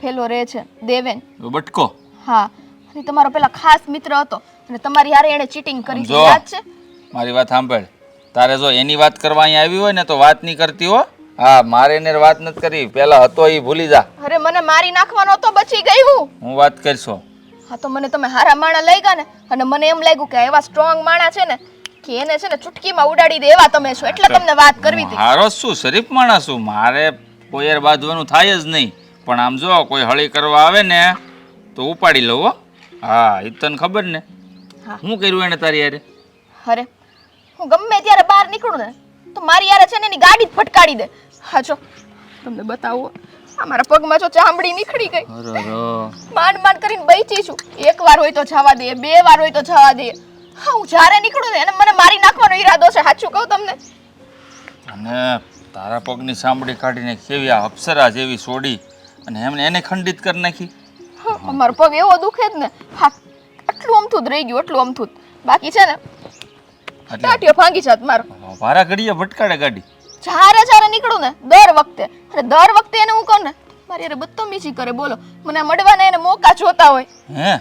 પેલો રહે છે દેવેન. બટકો હા, અને તમારો પેલા ખાસ મિત્ર હતો અને તમારી હારે એણે ચીટિંગ કરી છે, જો. યાદ છે? મારી વાત સાંભળ. તારે જો એની વાત કરવા અહીંયા આવી હોય ને તો વાત નહીં કરતી હો. હા, મારે એને વાત નથી કરી. પેલા હતો એ ભૂલી જા. અરે મને મારી નાખવાનો હતો, બચી ગઈ હું. હું વાત કરશો. હા, તો મને તમે હારા માણા લઈ ગયા ને, અને મને એમ લાગ્યું કે એવા સ્ટ્રોંગ માણા છે ને કે એને છે ને ચૂટકીમાં ઉડાડી દે એવા તમે છો, એટલે તમને વાત કરવી હતી. હારો શું શરીફ માણસ છું, મારે કોઈ યાર બાંધવાનું થાય જ નહીં. પણ આમ જો કોઈ હળી કરવા આવે ને તો ઉપાડી લઉં હો. હા, એ તને ખબર ને. હા. શું કર્યું એને તારી યારે? અરે હું ગમે ત્યારે બહાર નીકળું ને તો મારી યારે છે ને એની ગાડી જ ફટકાડી દે. હા, જો તમને બતાવું, આ મારા પગમાં જો ચામડી નીકળી ગઈ. માંડ કરીને બચી છું. એક વાર હોય તો જવા દે, બે વાર હોય તો જવા દે. હા, હું જ્યારે નીકળું ને એને મને મારી નાખવાનો ઈરાદો છે, સાચું કહું તમને. અને તારા પગની ચામડી કાઢીને કેવી આ અપ્સરા જેવી છોડી અને એમને એને ખંડિત કરી નાખી. હા, અમારો પગ એવો દુખે જ ને. હા, આટલું અમથું જ રહી ગયું, આટલું અમથું જ. બાકી છે ને એટલે ટાટિયો ભાંગી જાત મારો. ભારા ઘડીએ ભટકાડે ગાડી. જ્યારે નીકળું ને દર વખતે એને હું કહું ને મારી અરે બદતમીજી કરે. બોલો, મને મળવાના એને મોકા જોતા હોય. હે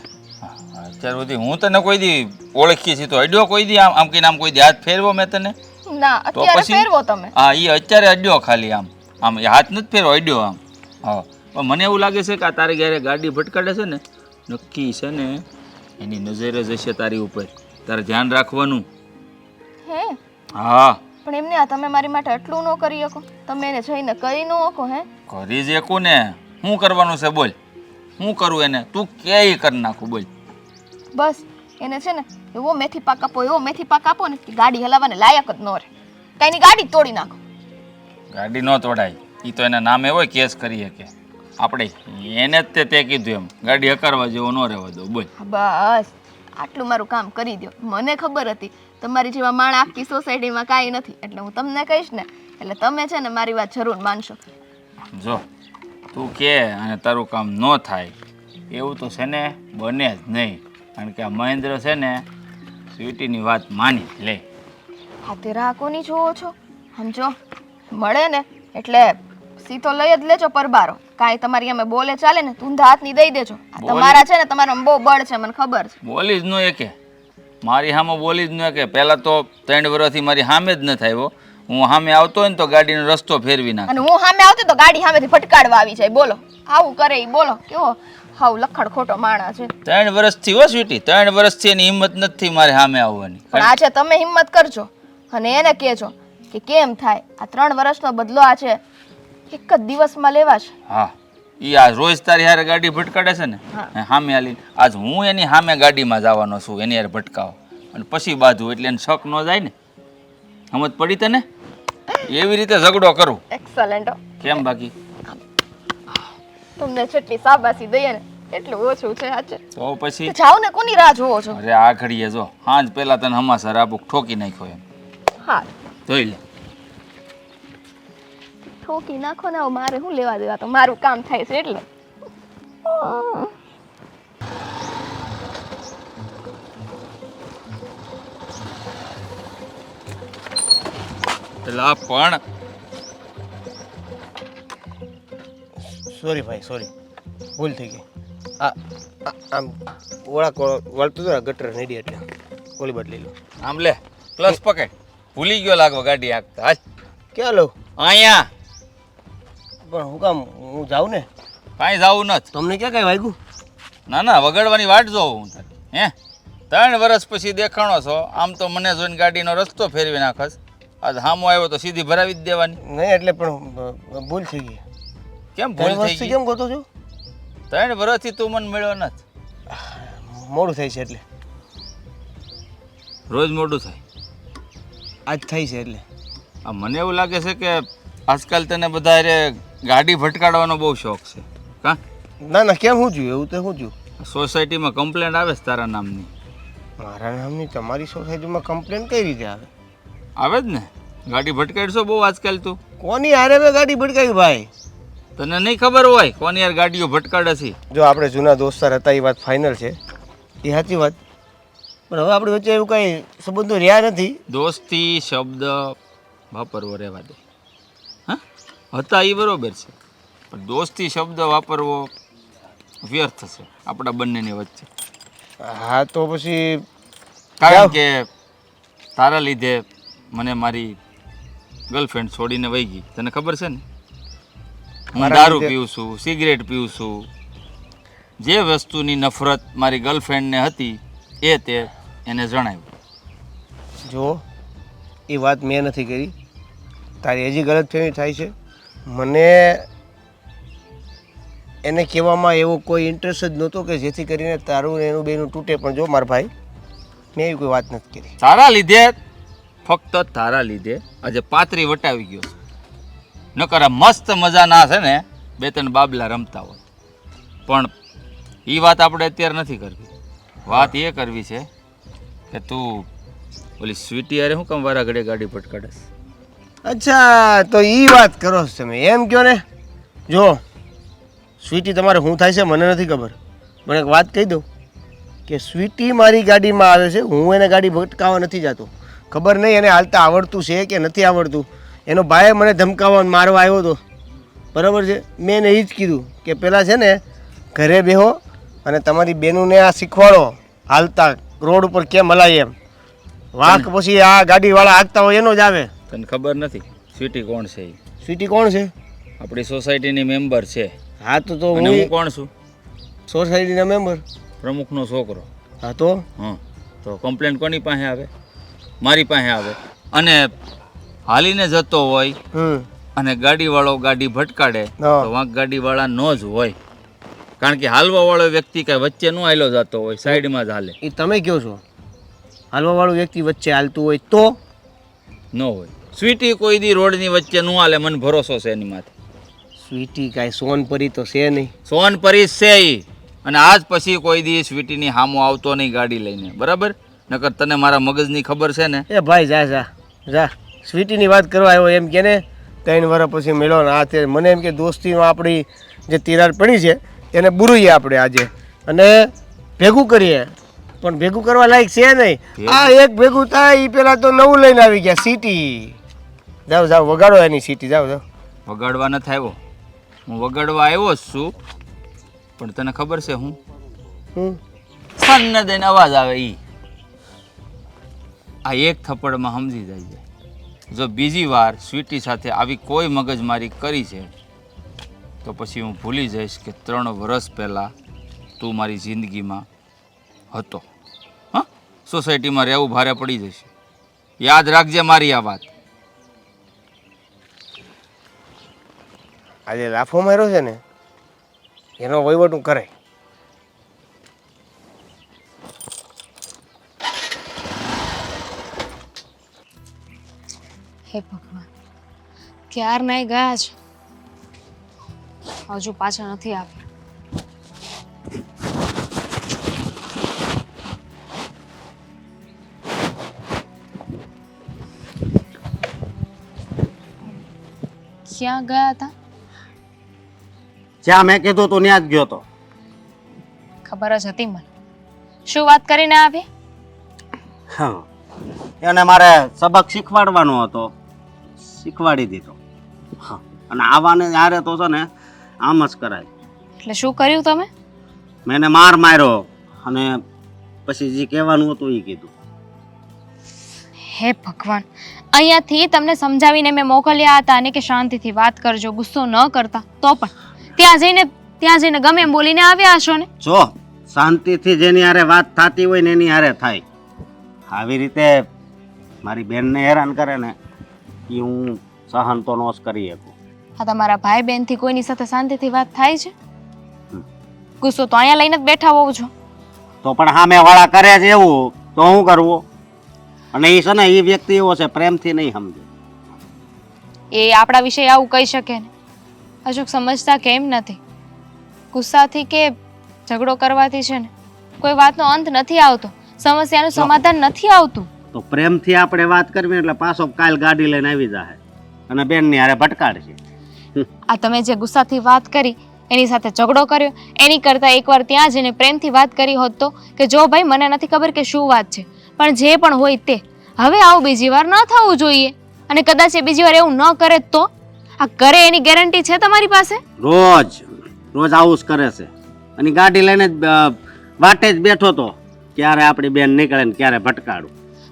અત્યાર સુધી હું તને કોઈ દી ઓળખી છે તો અડ્યો કોઈ દી આમ કહીને આમ કોઈ દી હાથ ફેરવો મેં તને? ના, તો અત્યારે પછી? ફેરવો તમે. હા, એ અત્યારે અડ્યો ખાલી આમ એ હાથ નથી ફેરવો, અડ્યો આમ. હા, પણ મને એવું લાગે છે કે આ તારી ઘરે ગાડી ભટકાડે છે ને નક્કી છે ને એની નજર જ હશે તારી ઉપર. તારે ધ્યાન રાખવાનું. હે, હા, પણ એમને આ તમે મારી માટે આટલું ન કરી શકો? તમે એને જઈને કહી ન શકો? હે, કરી જ એકું ને. શું કરવાનું છે બોલ? શું કરું એને? તું કે કરી નાખું બોલ. બસ એને છે ને એવો મેથી પાક આપો ને કે ગાડી હલાવવાને લાયક જ ન રહે. કાંઈની ગાડી જ તોડી નાખો. ગાડી ન તોડાય, એ તો એના નામે હોય, કેસ કરી શકે આપણે. એને જ તે કીધું એમ ગાડી હકારવા જેવો ન રહેવા દો બોલ. બસ આટલું મારું કામ કરી દો. મને ખબર હતી તમારી જેવા માણા આખી સોસાયટીમાં કાંઈ નથી, એટલે હું તમને કહીશ ને એટલે તમે છે ને મારી વાત જરૂર માનશો. જો તું કે અને તારું કામ ન થાય એવું તો છે ને બને જ નહીં. કારણ કે આ મહેન્દ્ર છે ને સ્વીટીની વાત માની જ લે. હા, તે રાહ કોની જોવો છો? સમજો મળે ને એટલે સીધો લઈ જ લેજો પરબારો. કાંઈ તમારી અમે બોલે ચાલે ને ઊંધા હાથની દઈ દેજો. આ તમારા છે ને તમારામાં બહુ બળ છે, મને ખબર છે. બોલી જ ન એકે, મારી સામે બોલી જ ન એકે. પહેલાં તો 3 વર્ષથી મારી સામે જ ન થાય. હું સામે આવતો હોય ને તો ગાડીનો રસ્તો ફેરવી નાખ. અને હું સામે આવતી તો ગાડી સામેથી ફટકાડવા આવી જાય. બોલો, આવું કરે ઈ. બોલો કેવો હાવ લખડ ખોટો માણા છે. 3 વર્ષથી હો સ્વીટી, 3 વર્ષથી એની હિંમત નથી મારે સામે આવવાની. પણ આજે તમે હિંમત કરજો અને એને કહેજો કે કેમ થાય આ 3 વર્ષનો બદલો આ છે એક જ દિવસમાં લેવાશે. હા, ઈ આ રોજ તારી હારે ગાડી ભટકાડે છે ને, સામે આલી આજ હું એની સામે ગાડીમાં જવાનો છું, એની હારે ભટકાવો અને પછી બાજુ, એટલે એને શક ન જાય ને. સમજ પડી તને? એવી રીતે ઝઘડો કરું. એક્સલન્ટ. કેમ બાકી? તમને જેટલી શાબાશી દઈએ ને એટલું ઓછું છે આજે. તો પછી જાઓ ને કોની રાહ જોવો છો? અરે આ ઘડીએ જો હાંજ પેલા તને હમાસર આબુક ઠોકી નાખ્યો એમ. હા જોઈ લે. ઠોકી નાખો ને, હવે મારે શું લેવા દેવા, તો મારું કામ થાય છે એટલે. પેલા પણ સોરી ભાઈ, સોરી, ભૂલ થઈ ગઈ. આમ ઓળા વળતું હતું ગટર નડી એટલે ઓલી બદલી લો. આમ લે, ક્લચ પકડ. ભૂલી ગયો લાગો ગાડી હાંકતા. હાલ ક્યાં લઉં? અહીંયા. પણ હું કામ, હું જાઉં ને? કાંઈ જાવું નથી. તમને ક્યાં કાંઈ વાગ્યું? ના ના, વગાડવાની વાટ જોઉં હું તારી. હે 3 વર્ષ પછી દેખાણો છો, આમ તો મને જોઈને ગાડીનો રસ્તો ફેરવી નાખસ. આજ હામો આવ્યો તો સીધી ભરાવી જ દેવાની. નહીં એટલે પણ ભૂલ થઈ ગઈ. કેમ ભૂલ થઈ ગઈ? કેમ ગોતો છો? 3 વર્ષથી તું મને મળ્યો નથી. મોડું થાય છે એટલે. રોજ મોડું થાય. આજ થાય છે એટલે. આ મને એવું લાગે છે કે આજકાલ તને બધા ગાડી ભટકાડવાનો બહુ શોખ છે. કા? ના ના, કેમ શું થયું? એવું તો શું થયું? સોસાયટીમાં કમ્પ્લેન્ટ આવે છે તારા નામની. મારા નામની તમારી સોસાયટીમાં કમ્પ્લેન કઈ રીતે આવે? આવે જ ને. ગાડી ભટકાડશો બહુ આજકાલ તું. કોની હારે મેં ગાડી ભટકાવી ભાઈ? તને નહીં ખબર હોય કોની યાર ગાડીઓ ભટકાડે છે? જો આપણે જૂના દોસ્તાર હતા એ વાત ફાઇનલ છે, એ સાચી વાત. પણ હવે આપણી વચ્ચે એવું કાંઈ સંબંધો રહ્યા નથી. દોસ્તી શબ્દ વાપરવો રહેવા દે. હા, હતા એ બરોબર છે, પણ દોસ્તી શબ્દ વાપરવો વ્યર્થ છે આપણા બંનેની વચ્ચે. હા તો પછી કારણ કે તારા લીધે મને મારી ગર્લફ્રેન્ડ છોડીને વહી ગઈ. તને ખબર છે ને, હું દારૂ પીઉં છું, સિગરેટ પીઉં છું. જે વસ્તુની નફરત મારી ગર્લફ્રેન્ડને હતી એ તે એને જણાવ્યું. જો એ વાત મેં નથી કરી, તારી હજી ગલતફહેમી થાય છે. મને એને કહેવામાં એવો કોઈ ઇન્ટરેસ્ટ જ નહોતો કે જેથી કરીને તારું ને એનું બેનું તૂટે. પણ જો મારા ભાઈ, મેં એવી કોઈ વાત નથી કરી. તારા લીધે, ફક્ત તારા લીધે આજે પાતરી વટાવી ગયો છે. નકર આ મસ્ત મજાના છે ને 2-3 બાબલા રમતા હોય. પણ એ વાત આપણે અત્યારે નથી કરવી. વાત એ કરવી છે કે તું ઓલી સ્વીટી યારે શું કામ વારા ઘડે ગાડી ભટકાડે? અચ્છા, તો એ વાત કરો છો તમે, એમ કહો ને. જો સ્વીટી તમારે શું થાય છે મને નથી ખબર. મને એક વાત કહી દઉં કે સ્વીટી મારી ગાડીમાં આવે છે, હું એને ગાડી ભટકાવવા નથી જતો. ખબર નહીં એને હાલતા આવડતું છે કે નથી આવડતું. એનો ભાઈ મને ધમકાવવા મારવા આવ્યો હતો, બરાબર છે. મેં એને એ જ કીધું કે પહેલાં છે ને ઘરે બેહો અને તમારી બેનુંને આ શીખવાડો હાલતા રોડ ઉપર કેમ હલાય એમ. વાંક પછી આ ગાડીવાળા હાંકતા હોય એનો જ આવે. તને ખબર નથી સ્વીટી કોણ છે? એ સ્વીટી કોણ છે? આપણી સોસાયટીની મેમ્બર છે. હા તો અને હું હું કોણ છું? સોસાયટીના મેમ્બર, પ્રમુખનો છોકરો. હા તો હા, તો કમ્પ્લેન કોની પાસે આવે? મારી પાસે આવે. અને હાલીને જતો હોય અને ગાડીવાળો ગાડી ભટકાડે તો વાંક ગાડીવાળા નો જ હોય. કારણ કે હાલવાવાળો વ્યક્તિ કાંઈ વચ્ચે નો હાલ્યો જતો હોય, સાઈડમાં જ હાલે. એ તમે કહો છો હાલવાવાળું વ્યક્તિ વચ્ચે હાલતું હોય તો ન હોય. સ્વીટી કોઈ દી રોડની વચ્ચે નો હાલે, મને ભરોસો છે એની માથે. સ્વીટી કાંઈ સોનપરી તો છે નહીં. સોનપરી છે ઈ. અને આજ પછી કોઈ દી સ્વીટીની હામો આવતો નહીં ગાડી લઈને, બરાબર? નકર તને મારા મગજની ખબર છે ને. એ ભાઈ જા જા જા, સ્વીટીની વાત કરવા આવ્યો એમ કે ને 3 વર્ષ પછી મેળો ને આ તે. મને એમ કે દોસ્તીમાં આપણી જે તિરાડ પડી છે એને બુરીએ આપણે આજે અને ભેગું કરીએ. પણ ભેગું કરવા લાયક છે નહીં. આ એક ભેગું થાય એ પહેલાં તો નવું લઈને આવી ગયા સીટી. જાઓ જાઓ વગાડો એની સીટી, જાઓ જાઓ. વગાડવા નથી આવ્યો, હું વગાડવા આવ્યો જ છું. પણ તને ખબર છે હું સન્ન દઈને અવાજ આવે ઈ. આ એક થપ્પડમાં સમજી જાય છે. જો બીજી વાર સ્વીટી સાથે આવી કોઈ મગજમારી કરી છે તો પછી હું ભૂલી જઈશ કે 3 વર્ષ પહેલાં તું મારી જિંદગીમાં હતો. હા, સોસાયટીમાં રહેવું ભારે પડી જશે. યાદ રાખજે મારી આ વાત. આજે લાફો માર્યો છે ને એનો વહીવટ હું કરે. હે ભગવાન, ક્યાર નહીં ગયા છે, હજુ પાછા નથી આવ્યા. ક્યાં ગયા હતા? જ્યાં મેં કીધું તું ત્યાં જ ગયો તો. ખબર જ હતી મને. શું વાત કરીને આવી? હા, એને મારે સબક શીખવાડવાનો હતો, શીખવાડી દીધો. હા, અને આવાને યારે તો છે ને આમ જ કરાય. એટલે શું કર્યું તમે? મેં એને માર માર્યો અને પછી જે કહેવાનું હતું એ કીધું. હે ભગવાન, અહીંયાથી તમને સમજાવીને મેં મોકલ્યા હતા અને કે શાંતિથી વાત કરજો, ગુસ્સો ન કરતા, તો પણ ત્યાં જઈને ગમે એમ બોલીને આવ્યા હશો ને. જો શાંતિથી જેની હારે વાત થતી હોય ને એની હારે થાય. આવી રીતે મારી બેનને હેરાન કરે ને એ હું સહન તો ન જ કરી શકું. આ તમારા ભાઈ બહેનથી કોઈની સાથે શાંતિથી વાત થાય છે? ગુસ્સો તો અહીંયા લઈને જ બેઠા હોવ છો. તો પણ સામે વાળા કરે છે એવું તો હું કરવું? અને એ છે ને એ વ્યક્તિ એવો છે પ્રેમથી નહીં સમજે. એ આપણા વિશે આવું કહી શકે ને. અશોક સમજતા કેમ નથી? ગુસ્સાથી કે ઝઘડો કરવાથી છે ને કોઈ વાતનો અંત નથી આવતો, સમસ્યાનું સમાધાન નથી આવતું. તો પ્રેમથી આપણે વાત કરવી એટલે પાછો કાલ ગાડી લઈને આવી જાય અને બેનની હારે ભટકાડશે. આ તમે જે ગુસ્સાથી વાત કરી એની સાથે ઝઘડો કર્યો એની કરતાં એકવાર ત્યાં જઈને પ્રેમથી વાત કરી હોત તો કે જો ભાઈ મને નથી ખબર કે શું વાત છે, પણ જે પણ હોય તે હવે આવું બીજી વાર ન થવું જોઈએ. અને કદાચ એ બીજી વાર એવું ન કરે તો આ કરે એની ગેરંટી છે તમારી પાસે? રોજ આવું જ કરે છે અને ગાડી લઈને વાટે જ બેઠો તો ક્યારે આપણી બેન નીકળે ને ક્યારે ભટકાડું.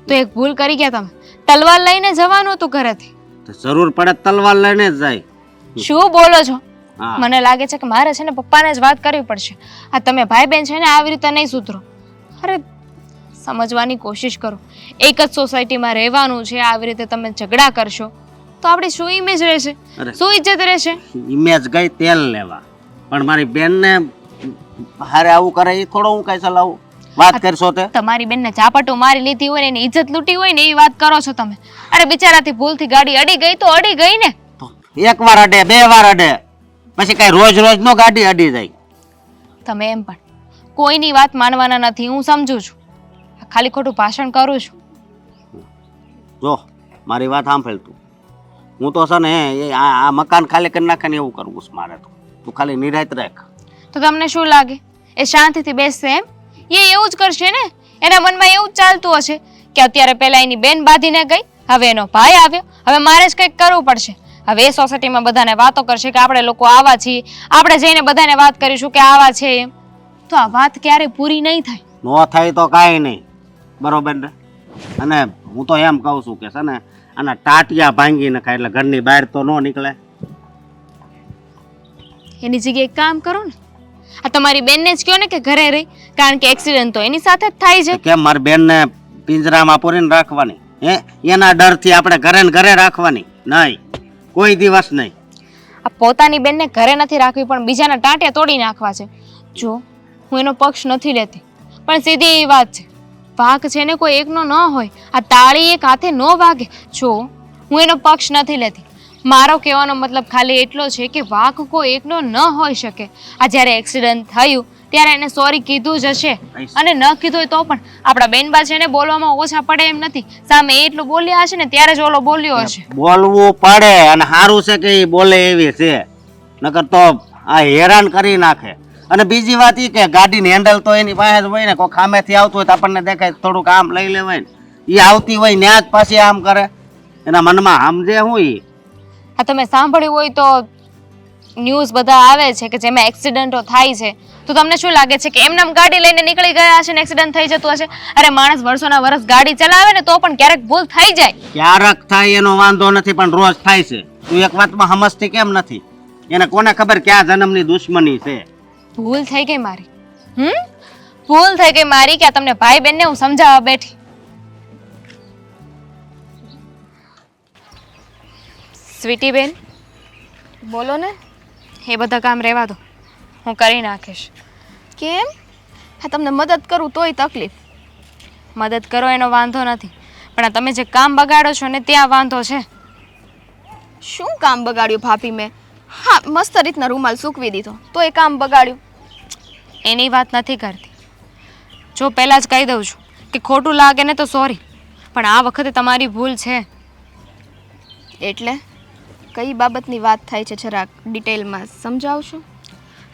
તો એક ભૂલ કરી ગયા તમે, તલવાર લઈને જવાનું હતું ઘરેથી. તો જરૂર પડે તલવાર લઈને જ જાય. શું બોલો છો? હા. મને લાગે છે કે મારે છે ને પપ્પાને જ વાત કરવી પડશે. આ તમે ભાઈ બહેન છે ને આવી રીતે નહીં સુધરો. અરે સમજવાની કોશિશ કરો. એક જ સોસાયટીમાં રહેવાનું છે, આવી રીતે તમે ઝઘડા કરશો તો આપણી શું ઇમેજ રહેશે, અરે. શું ઇજ્જત રહેશે? ઇમેજ ગઈ તેલ લેવા, પણ મારી બેનને હારે આવું કરે એ થોડો હું કઈ ચલાવું? વાત કરશો તે તમારી બેનને ઝાપટું મારી લીધી હોય ને એની ઇજ્જત લૂંટી હોય ને એવી વાત કરો છો તમે. અરે બિચારાથી ભૂલથી ગાડી અડી ગઈ તો અડી ગઈ ને. તો એક વાર અડે, બે વાર અડે, પછી કઈ રોજ નો ગાડી અડી જાય. તમે એમ પણ કોઈની વાત માનવાના નથી, હું સમજુ છું. ખાલી ખોટું ભાષણ કરું છું. જો મારી વાત સાંભળ તું. હું તો છે ને આ મકાન ખાલી કરી નાખે ને એવું કરવું છે મારે તો. તું ખાલી નિરાંત રાખ. તો તમને શું લાગે એ શાંતિથી બેસશે એમ? એ એવું જ કરશે ને. એના મનમાં એવું જ ચાલતું હશે કે અત્યારે પહેલા એની બેન બાંધીને ગઈ, હવે એનો ભાઈ આવ્યો, હવે મારે જ કંઈક કરવું પડશે. હવે એ સોસાયટીમાં બધાને વાતો કરશે કે આપણે લોકો આવા છીએ, આપણે જઈને બધાને વાત કરીશું કે આવા છે એમ. તો આ વાત ક્યારે પૂરી નહીં થાય. નો થાય તો કાંઈ નહીં, બરોબર ને? અને હું તો એમ કહું છું કે છે ને આના ટાટિયા ભાંગી નખાય એટલે ઘરની બહાર તો ન નીકળે. એની જગ્યાએ એક કામ કરો ને, આ તમારી બેનને જ કહો ને કે ઘરે રહી, કારણ કે એક્સિડન્ટ તો એની સાથે જ થાય છે. કેમ મારી બેનને પિંજરામાં પૂરીને રાખવાની? એના ડરથી આપણે ઘરે ને ઘરે રાખવાની નહીં, કોઈ દિવસ નહીં. આ પોતાની બેનને ઘરે નથી રાખવી પણ બીજાના ટાંટિયા તોડી નાખવા છે. જો હું એનો પક્ષ નથી લેતી, પણ સીધી એ વાત છે, વાઘ છે ને કોઈ એકનો ન હોય, આ તાળી એક હાથે ન વાગે. જો હું એનો પક્ષ નથી લેતી, મારો કહેવાનો મતલબ ખાલી એટલો છે કે વાઘ કોઈ એકનો ન હોઈ શકે. આ જ્યારે એક્સિડન્ટ થયું ત્યારે એને સોરી કીધું જ હશે, અને ન કીધું હોય તો પણ આપણા બેનબા છે ને બોલવામાં ઓછા પડે એમ નથી. સામે એટલું બોલ્યા હશે ને ત્યારે જ ઓલો બોલ્યો હશે. બોલવું પડે અને સારું છે કે એ બોલે એવી છે, નકર તો આ હેરાન કરી નાખે. અને બીજી વાત એ કે ગાડીની હેન્ડલ તો એની પાસે જ હોય ને, કોઈ ખામેથી આવતું હોય તો આપણને દેખાય થોડુંક આમ લઈ લેવાય ને. એ આવતી હોય ત્યાં જ પાછી આમ કરે, એના મનમાં સમજે હું ઈ. આ તમે સાંભળ્યું હોય તો ન્યૂઝ બધા આવે છે કે જેમાં એક્સિડન્ટો થાય છે, તો તમને શું લાગે છે કે એમને ગાડી લઈને નીકળી ગયા હશે ને એક્સિડન્ટ થઈ જતું હશે? અરે માણસ વર્ષોના વર્ષ ગાડી ચલાવે ને તો પણ ક્યારેક ભૂલ થઈ જાય. ક્યારેક થાય એનો વાંધો નથી, પણ રોજ થાય છે. તું એક વાતમાં સમજતી કેમ નથી? એને કોને ખબર ક્યાં જન્મની દુશ્મની છે? ભૂલ થઈ ગઈ મારી, ભૂલ થઈ ગઈ મારી કે આ તમને ભાઈ બહેનને હું સમજાવવા બેઠી. સ્વીટી બેન, બોલો ને. એ બધા કામ રહેવા દો, હું કરી નાખીશ. કેમ? હા, તમને મદદ કરું તોય તકલીફ. મદદ કરો એનો વાંધો નથી, પણ આ તમે જે કામ બગાડો છો ને ત્યાં વાંધો છે. શું કામ બગાડ્યું ભાભી મેં? હા, મસ્ત રીતના રૂમાલ સૂકવી દીધો તો એ કામ બગાડ્યું. એની વાત નથી કરતી. જો પહેલાં જ કહી દઉં છું કે ખોટું લાગે ને તો સોરી, પણ આ વખતે તમારી ભૂલ છે. એટલે કઈ બાબતની વાત થાય છે જરાક ડિટેલમાં સમજાવશો?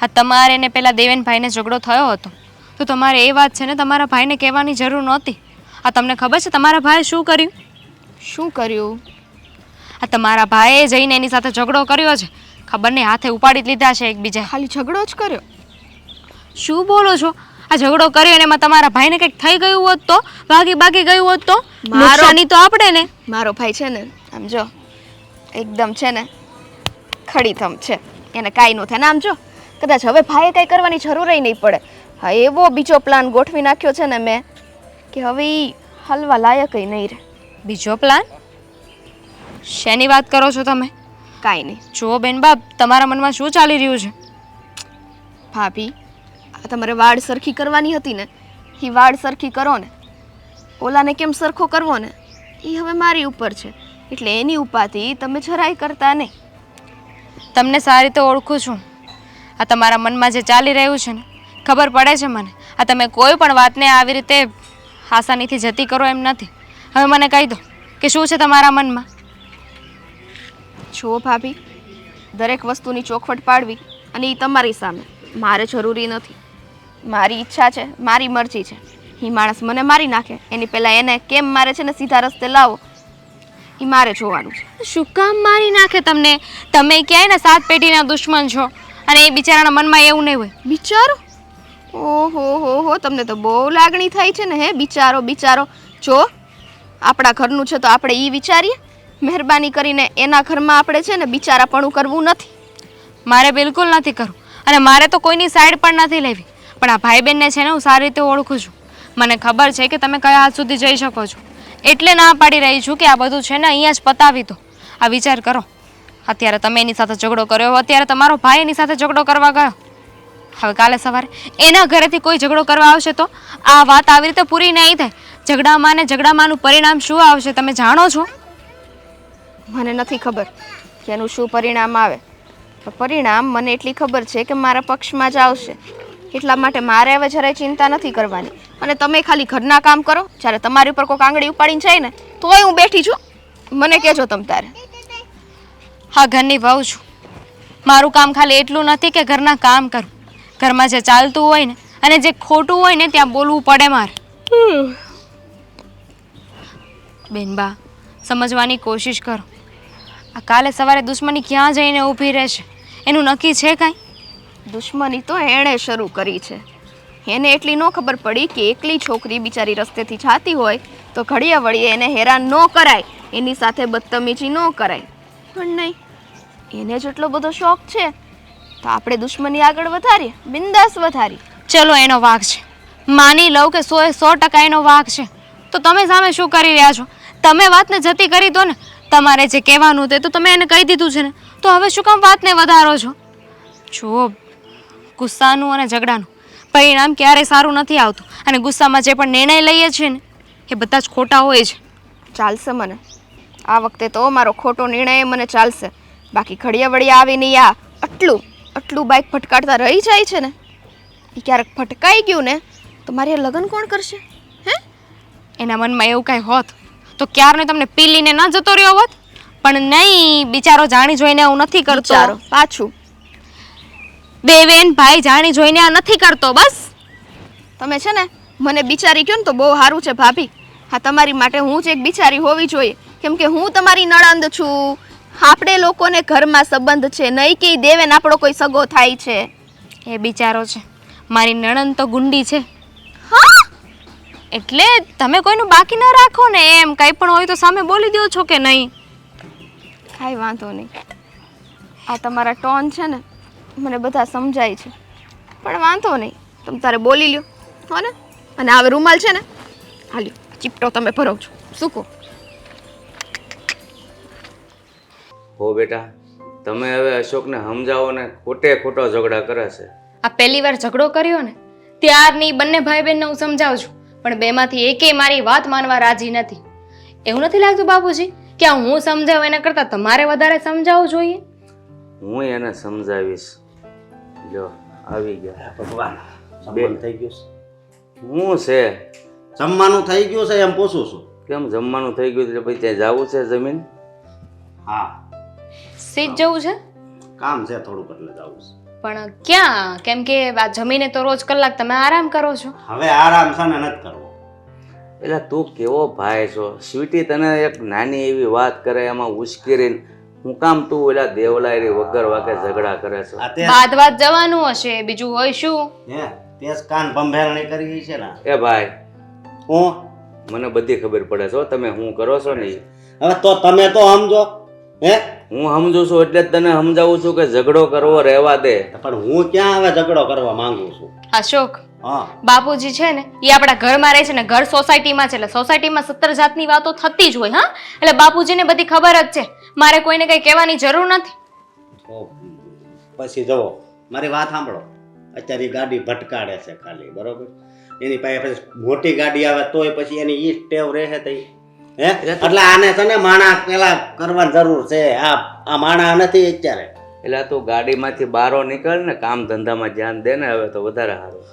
હા, તમારે ને પેલા દેવેનભાઈને ઝઘડો થયો હતો તો તમારે એ વાત છે ને તમારા ભાઈને કહેવાની જરૂર નહોતી. આ તમને ખબર છે તમારા ભાઈએ શું કર્યું? શું કર્યું? આ તમારા ભાઈએ જઈને એની સાથે ઝઘડો કર્યો છે. ખબર નહીં, હાથે ઉપાડી જ લીધા છે એકબીજા. ખાલી ઝઘડો જ કર્યો? શું બોલો છો? આ ઝઘડો કર્યો અને એમાં તમારા ભાઈને કંઈક થઈ ગયું હોત તો, ભાગી ગયું હોત તો નુકસાની તો આપણે ને. મારો ભાઈ છે ને આમ જો એકદમ છે ને ખડીથમ છે, એને કાંઈ ન થાય ને. આમ જો કદાચ હવે ભાઈએ કાંઈ કરવાની જરૂર નહીં પડે. હા, એવો બીજો પ્લાન ગોઠવી નાખ્યો છે ને મેં કે હવે ઈ હલવા લાયક નહીં રહે. બીજો પ્લાન? શેની વાત કરો છો તમે? કાંઈ નહીં. જુઓ બેનબા, તમારા મનમાં શું ચાલી રહ્યું છે? ભાભી, આ તમારે વાળ સરખી કરવાની હતી ને, એ વાળ સરખી કરો ને. ઓલાને કેમ સરખો કરવો ને એ હવે મારી ઉપર છે, એટલે એની ઉપાથી તમે જરાય કરતા નહીં. તમને સારી રીતે ઓળખું છું. આ તમારા મનમાં જે ચાલી રહ્યું છે ને ખબર પડે છે મને. આ તમે કોઈ પણ વાતને આવી રીતે આસાનીથી જતી કરો એમ નથી. હવે મને કહી દો કે શું છે તમારા મનમાં? જુઓ ભાભી, દરેક વસ્તુની ચોખવટ પાડવી અને એ તમારી સામે, મારે જરૂરી નથી. મારી ઈચ્છા છે, મારી મરજી છે. એ માણસ મને મારી નાખે એની પહેલાં એને કેમ મારે છે ને સીધા રસ્તે લાવો એ મારે જોવાનું છે. શું કામ મારી નાખે તમને? તમે ક્યાંય ને 7 પેઢીના દુશ્મન છો અને એ બિચારાના મનમાં એવું નહીં હોય. બિચારો? ઓહો, તમને તો બહુ લાગણી થાય છે ને. હે બિચારો બિચારો? જો આપણા ઘરનું છે તો આપણે એ વિચારીએ. મહેરબાની કરીને એના ઘરમાં આપણે છે ને બિચારાપણું કરવું નથી. મારે બિલકુલ નથી કરવું અને મારે તો કોઈની સાઈડ પણ નથી લેવી. પણ આ ભાઈ બહેનને છે ને હું સારી રીતે ઓળખું છું. મને ખબર છે કે તમે કયા હાથ સુધી જઈ શકો છો, એટલે ના પાડી રહી છું કે આ બધું છે ને અહીંયા જ પતાવી દો. આ વિચાર કરો, અત્યારે તમે એની સાથે ઝઘડો કર્યો, અત્યારે તમારો ભાઈ એની સાથે ઝઘડો કરવા ગયો. હવે કાલે સવારે એના ઘરેથી કોઈ ઝઘડો કરવા આવશે તો આ વાત આવી રીતે પૂરી નહીં થાય. ઝઘડામાં ને ઝઘડામાંનું પરિણામ શું આવશે તમે જાણો છો? મને નથી ખબર કે એનું શું પરિણામ આવે, પણ પરિણામ મને એટલી ખબર છે કે મારા પક્ષમાં જ આવશે. એટલા માટે મારે હવે જરાય ચિંતા નથી કરવાની. અને તમે ખાલી ઘરના કામ કરો. જ્યારે તમારી ઉપર કોઈ આંગળી ઉપાડીને જાય ને તોય હું બેઠી છું. મને કહેજો તમ તારે. હા, ઘરની વહુ છું. મારું કામ ખાલી એટલું નથી કે ઘરના કામ કરું. ઘરમાં જે ચાલતું હોય ને અને જે ખોટું હોય ને ત્યાં બોલવું પડે મારે. બેનબા, સમજવાની કોશિશ કરો. આ કાલે સવારે દુશ્મની ક્યાં જઈને ઊભી રહેશે એનું નક્કી છે કાંઈ? દુશ્મની તો એણે શરૂ કરી છે. એને એટલી ન ખબર પડી કે એકલી છોકરી બિચારી રસ્તેથી જાતી હોય તો ઘડીએ વળીએ એને હેરાન ન કરાય, એની સાથે બદતમીજી ન કરાય. પણ નહીં, એને જેટલો બધો શોખ છે તો આપણે દુશ્મની આગળ વધારીએ, બિંદાસ વધારીએ. ચલો એનો વાંક છે, માની લઉં કે 100% એનો વાંક છે, તો તમે સામે શું કરી રહ્યા છો? તમે વાતને જતી કરી દો ને. તમારે જે કહેવાનું તે તો તમે એને કહી દીધું છે ને, તો હવે શું કામ વાતને વધારો છો? જુઓ, ગુસ્સાનું અને ઝઘડાનું પરિણામ ક્યારેય સારું નથી આવતું અને ગુસ્સામાં જે પણ નિર્ણય લઈએ છીએ ને એ બધા જ ખોટા હોય છે. ચાલશે મને આ વખતે તો મારો ખોટો નિર્ણય મને ચાલશે. બાકી ઘડીએ વળીએ આવીને આ આટલું બાઇક ફટકારતા રહી જાય છે ને, એ ક્યારેક ફટકાઈ ગયું ને તો મારે લગ્ન કોણ કરશે? હે? એના મનમાં એવું કાંઈ હોત તો ક્યારને તમને પીલીને ન જતો રહ્યો હોત. પણ નહીં, બિચારો જાણી જોઈને હું નથી કરતો. ચાલો પાછું દેવેન ભાઈ જાણી જોઈને આ નથી કરતો. બસ તમે છે ને મને બિચારી કહો ને તો બહુ સારું છે ભાભી. હા, તમારી માટે હું જ એક બિચારી હોવી જોઈએ, કેમ કે હું તમારી નણંદ છું. આપણે લોકોને ઘરમાં સંબંધ છે, નહીં કે દેવેન આપણો કોઈ સગો થાય છે. એ બિચારો છે, મારી નણંદ તો ગુંડી છે. હા, એટલે તમે કોઈનું બાકી ન રાખો ને. એમ કંઈ પણ હોય તો સામે બોલી દો છો કે નહીં? કાંઈ વાંધો નહીં. આ તમારા ટોન છે ને મને બધા સમજાય છે, પણ વાંધો નહીં. તમે તારે બોલી લ્યો હો ને. અને હવે રૂમાલ છે ને હાલ્યો ચીપટો તમે ભરો છો શું કહો? હો બેટા, તમે હવે અશોકને સમજાવો ને, ખોટે ખોટો ઝઘડા કરે છે. આ પહેલી વાર ઝઘડો કર્યો ને ત્યારની બંને ભાઈ બહેનને હું સમજાવું છું, પણ બેમાંથી એકેય મારી વાત માનવા રાજી નથી. એવું નથી લાગતું બાપુજી કે આ હું સમજાવું એના કરતાં તમારે વધારે સમજાવવું જોઈએ? હું એને સમજાવીશ. જો આવી ગયા. ભગવાન જમવાનું થઈ ગયું છે? હું છે જમવાનું થઈ ગયું છે એમ પૂછું છું. કેમ જમવાનું થઈ ગયું એટલે પછી ત્યાં જવું છે જમીન? હા, સીટ જવું છે કામ છે થોડુંક એટલે જવું છે. પણ ક્યાં? કેમ કે આ જમીને તો રોજ કલાક તમે આરામ કરો છો. હવે આરામ છે ને નથી કરવો. એટલે તું કેવો ભાઈ છો? સ્વીટી તને એક નાની એવી વાત કરે એમાં ઉશ્કેરીને હું કામ તું ઓલા દેવલાયરી વગર વાકે ઝઘડા કરે છે? આ તે બાદ વાત જવાનું હશે, બીજું હોય શું? હે તેજ કાન ભંભેરણી કરી છે ને. એ ભાઈ, હું મને બધી ખબર પડે છે હો તમે શું કરો છો ને ઈ. હવે તો તમે તો સમજો. હે હું સમજુ છું એટલે જ તને સમજાવું છું કે ઝઘડો કરવો રહેવા દે. પણ હું ક્યાં હવે ઝઘડો કરવા માંગુ છું? અશોક, હા, બાપુજી છે ને એ આપણા ઘરમાં રહે છે ને ઘર સોસાયટીમાં છે, એટલે સોસાયટીમાં 17 જાતની વાતો થતી જ હોય. હા, એટલે બાપુજીને બધી ખબર જ છે, મારે કોઈને કઈ કહેવાની જરૂર નથી. તો પછી જુઓ મારી વાત સાંભળો. અત્યારે ઈ ગાડી ભટકાડે છે ખાલી, બરોબર? એની પાસે પછી મોટી ગાડી આવે તોય પછી એની ઈ ટેવ રહે તઈ. હે એટલે આને છે ને માણા પેલા કરવાની જરૂર છે. આ માણા નથી અત્યારે. એટલે તું ગાડીમાંથી બહાર નીકળ ને, કામ ધંધામાં ધ્યાન દે ને હવે તો વધારે સારું.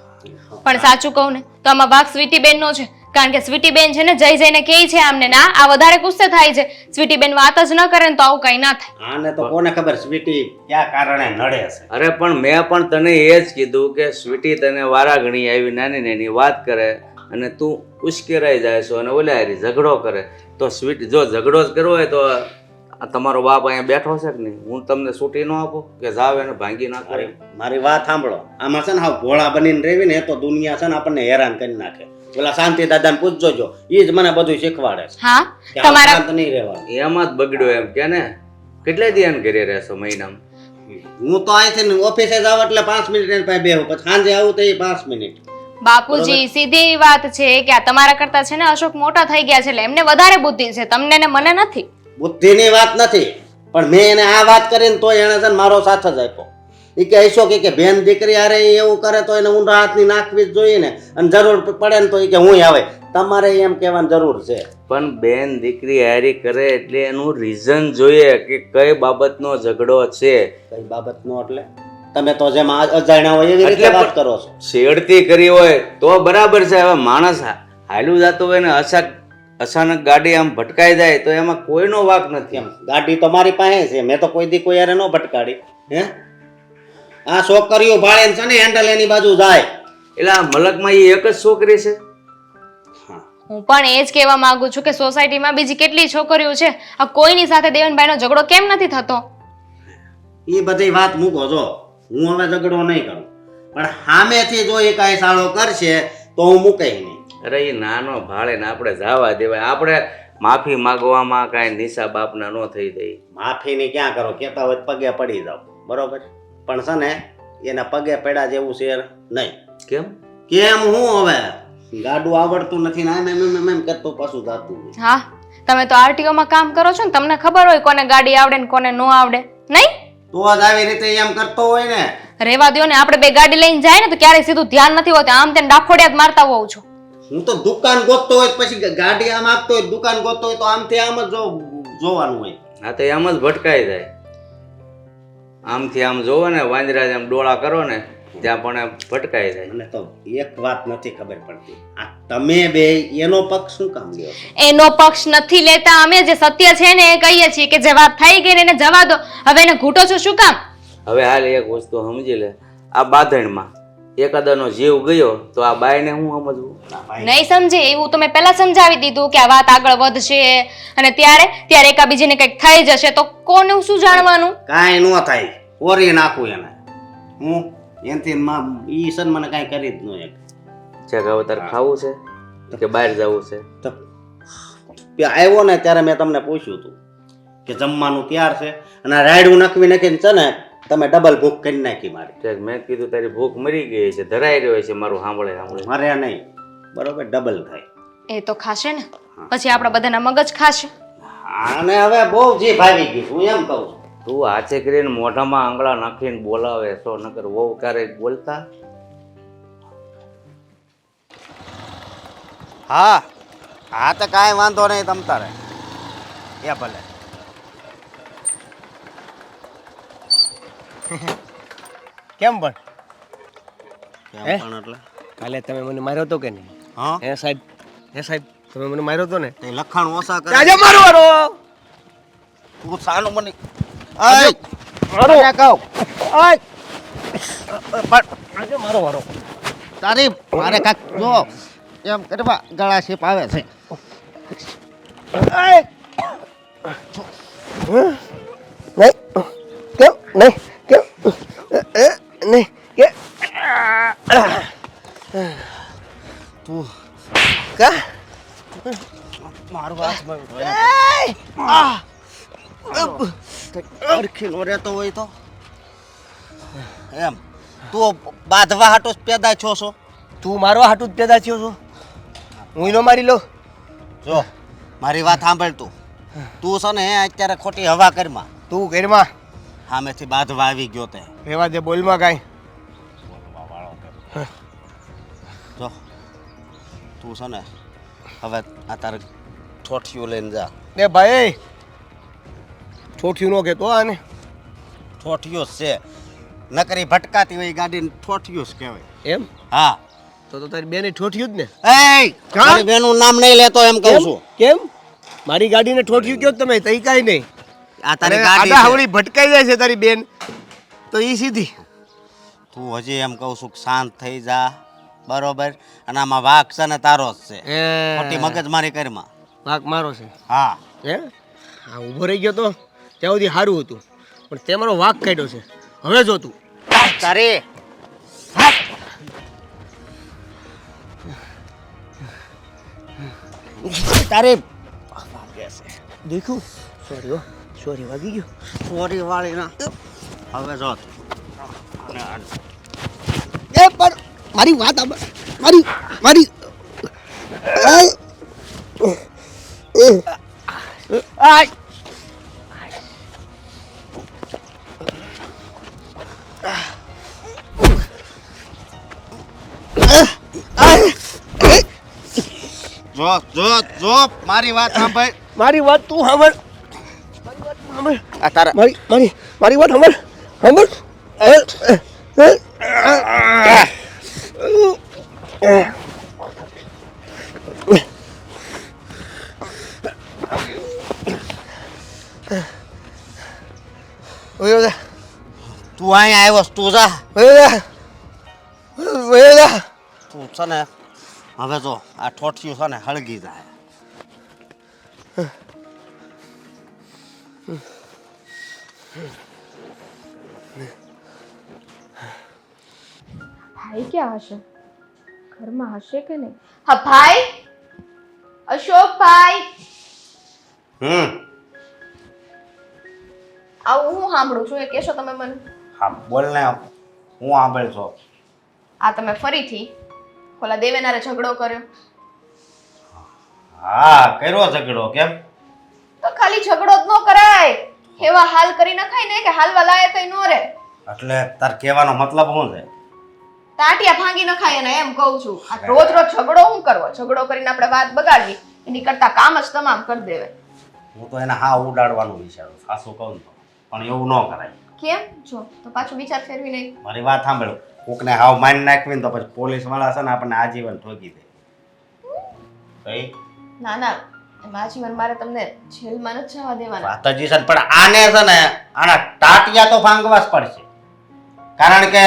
પણ સાચું કહું ને તો આમાં વાક સ્વીટી બેનનો છે, કારણ કે સ્વીટી બેન છે ને જઈ જઈને કહે છે આમને ના, આ વધારે ગુસ્સે થાય છે. સ્વીટી બેન વાત જ ન કરે ને તો આવું કઈ ના થાય. આને તો કોને ખબર સ્વીટી ક્યાં કારણે નડે છે. અરે પણ મેં પણ તને એ જ કીધું કે સ્વીટી તને વારા ઘણી આવી નાની નાની વાત કરે અને તું ઉશ્કેરાઈ જાય છો અને ઓલા હારી ઝઘડો કરે. તો સ્વીટી જો ઝઘડો જ કરવો હોય તો આ તમારો બાપ અહીંયા બેઠો છે કે નહીં? હું તમને છૂટી ન આપું કે જાવ એને ભાંગી નાખો? મારી વાત સાંભળો. આમાં છે ને હાવ ભોળા બનીને રહેવી ને તો દુનિયા છે ને આપણને હેરાન કરી નાખે. પેલા શાંતિ દાદાને પૂછજો જો, ઈ જ મને બધું શીખવાડે છે હા, કે આમ તમારા શાંત નહીં રહેવાનું. એમાં જ બગડ્યો એમ કે ને. કેટલે ધ્યાન કરી રહેશો મહિનામાં? હું તો અહીંથી ઓફિસે જાવ એટલે 5 મિનિટ એની પાસે બેહું, પછી સાંજે આવું તો એ 5 મિનિટ. બાપુજી સીધી વાત છે કે આ તમારા કરતા છે ને અશોક મોટા થઈ ગયા છે એટલે એમને વધારે બુદ્ધિ છે, તમને ને મને નથી. બુદ્ધિની વાત નથી, પણ મેં એને આ વાત કરીને તો એને છે ને મારો સાથ જ આપ્યો. એ કે ઈશો કે બેન દીકરી હારે એવું કરે તો એને ઊંડા હાથની નાખવી જ જોઈએ ને, અને જરૂર પડે ને તો એ કે હું આવે. તમારે એમ કહેવાની જરૂર છે. પણ બેન દીકરી હારી કરે એટલે એનું રીઝન જોઈએ કે કઈ બાબતનો ઝઘડો છે. કઈ બાબતનો એટલે તમે તો જેમ અજાણ્યા હોય એવી રીતે વાત કરો છો. છેડતી કરી હોય તો બરાબર છે. હવે માણસ હાલ્યું જતો હોય ને અચાનક ગાડી આમ ભટકાઈ જાય તો એમાં કોઈનો વાંક નથી. કેમ ગાડી તો મારી પાસે છે, મેં તો કોઈ દી કોઈ યારે ન ભટકાડી. હે આ છોકરીઓ ભાળે છે ને હેન્ડલ એની બાજુ જાય. એટલે આ મલકમાં એ એક જ છોકરી છે. હું પણ એ જ કહેવા માંગુ છું કે સોસાયટીમાં બીજી કેટલી છોકરીઓ છે, આ કોઈની સાથે દેવનભાઈનો ઝઘડો કેમ નથી થતો? એ બધી વાત મૂકો જો, હું હવે ઝઘડો નહીં કરું, પણ સામેથી જો એ કાંઈ સાળો કરશે તો હું મૂકે નહીં. અરે એ નાનો ભાળે ને આપણે જવા દેવાય. આપણે માફી માંગવામાં કાંઈ નિશા બાપના ન થઈ જાય. માફીની ક્યાં કરો, કહેતા હોય તો પગે પડી જાવ, બરોબર? પણ છે ને એના પગે પડ્યા જેવું છે નહીં. કેમ? કેમ હું હવે ગાડું આવડતું નથી ને એમ કરતું પાછું જાતું. હા, તમે તો આરટીઓમાં કામ કરો છો ને, તમને ખબર હોય કોને ગાડી આવડે ને કોને ન આવડે નહીં? તો જ આવી રીતે એમ કરતો હોય ને. રેવા દો ને, આપણે બે ગાડી લઈને જાય ને તો ક્યારેય સીધું ધ્યાન નથી હોતું, આમ તેને ડાફોડિયા જ મારતા હોઉં છું. હું તો દુકાન ગોતતો હોય પછી ગાડી આમ આપતો હોય, દુકાન ગોતતો હોય તો આમથી આમ જ જોવાનું હોય. હા તો એમ જ ભટકાઈ જાય. આમથી આમ જોવો ને વાંદરા જેમ ડોળા કરો ને ત્યાં પણ એમ ભટકાઈ જાય. મને તો એક વાત નથી ખબર પડતી, આ તમે બે એનો પક્ષ શું કામ લ્યો છો? એનો પક્ષ નથી લેતા, અમે જે સત્ય છે ને એ કહીએ છીએ કે જે વાત થઈ ગઈ ને એને જવા દો. હવે એને ઘૂંટો છો શું કામ? હવે હાલ એક વસ્તુ સમજી લે, આ બાંધણમાં એકાદાનો જીવ ગયો તો આ બાઈને હું સમજવું? નહીં સમજે એવું તો મેં પહેલા સમજાવી દીધું કે આ વાત આગળ વધશે અને ત્યારે એકાબીજીને કંઈક થઈ જશે તો કોને શું જાણવાનું? કાંઈ ન થાય, ઓરી નાખું એને. હું એનથી ઈ સન મને કાંઈ કરી જ ન એક. છે કે હવે તારે ખાવું છે કે બહાર જવું છે? તો આવ્યો ને ત્યારે મેં તમને પૂછ્યું હતું કે જમવાનું તૈયાર છે, અને રાયડું નખવી નાખીને છે ને તમે ડબલ ભૂખ કરી નાખી મારી. તે મેં કીધું તારી ભૂખ મરી ગઈ છે, ધરાઈ રહ્યો છે મારું સાંભળે સાંભળે. મરે નહીં, બરોબર ડબલ થાય. એ તો ખાશે ને, પછી આપણા બધાના મગજ ખાશે. અને હવે બહુ જીભ આવી ગઈ, હું એમ કહું છું. તું હાથે કરીને મોઢામાં આંગળા નાખીને બોલાવે છો, નકર વહુ ક્યારેક બોલતા. હા હા તો કાંઈ વાંધો નહીં તમ તારે. એ ભલે. કેમ પણ કેમ હે? પણ એટલે કાલે તમે મને માર્યો તો કે નહીં? હા હે સાહેબ તમે મને માર્યો તો ને? તે લખાણ ઓછા કરે. આજે મારો વારો. તું સાનું મને આજે મારો મને કહું. આજે મારો વારો. તારી મારે કાક જો એમ કરવા ગળા શીપ આવે છે. નહીં કેમ નહીં કેમ નહીં કે તું કા મારું હાથ અરખી નો રહેતો હોય તો એમ તું બાંધવા હાટો પેદા છો છો. તું મારો હાટું જ પેદા થયો છો, હું નો મારી લઉં. જો મારી વાત સાંભળ તું. તું છે ને અત્યારે ખોટી હવા કરમાં તું ઘરમાં સામેથી બાંધવા આવી ગયો તે. રહેવા દે, બોલમાં કાંઈ. જો તું છે ને હવે આ તારે ઠોઠિયું લઈને જા. ને ભાઈ ઠોઠિયું નો કહેતો આને. ઠોઠિયું જ છે, નકરી ભટકાતી હોય ગાડીને ઠોઠિયું જ કહેવાય. એમ હા તો તારી બેને ઠોઠિયું જ ને. એ મારી બેનું નામ નહીં લેતો એમ કહું છું. કેમ મારી ગાડીને ઠોઠિયું કયો તમે? તઈ કાંઈ નહીં. આ તારી અરે ગાડી આડા છે. હવળી ભટકાઈ જાય છે તારી બેન, તો ઈ સીધી. તું હજી એમ કહું છું કે શાંત થઈ જા, બરોબર? અને આમાં વાક છે ને તારો જ છે, ખોટી મગજમારી કરમાં. વાક મારો છે હા હે? હા ઊભો રહી ગયો તો ત્યાં સુધી સારું હતું, પણ તે મારો વાક કાઢ્યો છે. હવે જો તું તારી તારી દેખું સોરી સોરી વાગી ગયો. ચોરી વાળી ના હવે જો એ પણ મારી વાત મારી મારી જો જો જો મારી વાત સાંભળ. મારી વાત તું સાંભળ. આ તારા મારી મારી મારી વાત સાંભળ તું અહીંયા આવ્યો છે, તું જા. તું છે ને હવે જો આ ઠોઠિયું છે ને હળગી જાય. ભાઈ ક્યાં હશે? ઘરમાં હશે કે નહીં? હા ભાઈ, અશોકભાઈ. આવું હું સાંભળું છું, એ કહેશો તમે મને? હા બોલ ને, હું સાંભળ છો. આ તમે ફરીથી ઓલા દેવેનારે ઝઘડો કર્યો? હા કર્યો ઝઘડો. કેમ? તો ખાલી ઝઘડો જ ન કરાય, એવા હાલ કરી નખાય ને કે હાલવા લાયક ય નો રે. એટલે તાર કહેવાનો મતલબ શું છે? તાટિયા ભાંગી નખાય ને એમ કહું છું. આ રોજ રોજ ઝઘડો શું કરવો? ઝઘડો કરીને આપણે વાત બગાડવી, એની કરતા કામ જ તમામ કરી દેવે. હું તો એને હા ઉડાડવાનું વિચારું, સાસુ કહું તો, પણ એવું ન કરાય. કેમ? જો તો પાછું વિચાર ફેરવી નહીં. મારી વાત સાંભળ, કોકને હાવ મારી નાખવી ને તો પછી પોલીસ વાળા છે ને આપણને આજીવન ઠોકી દે. કઈ ના ના, એમાં આજીવન મારે તમને જેલમાં નથી જવા દેવાના. વાત જ છે ને, પણ આને છે ને આના ટાટિયા તો ભાંગવા જ પડશે, કારણ કે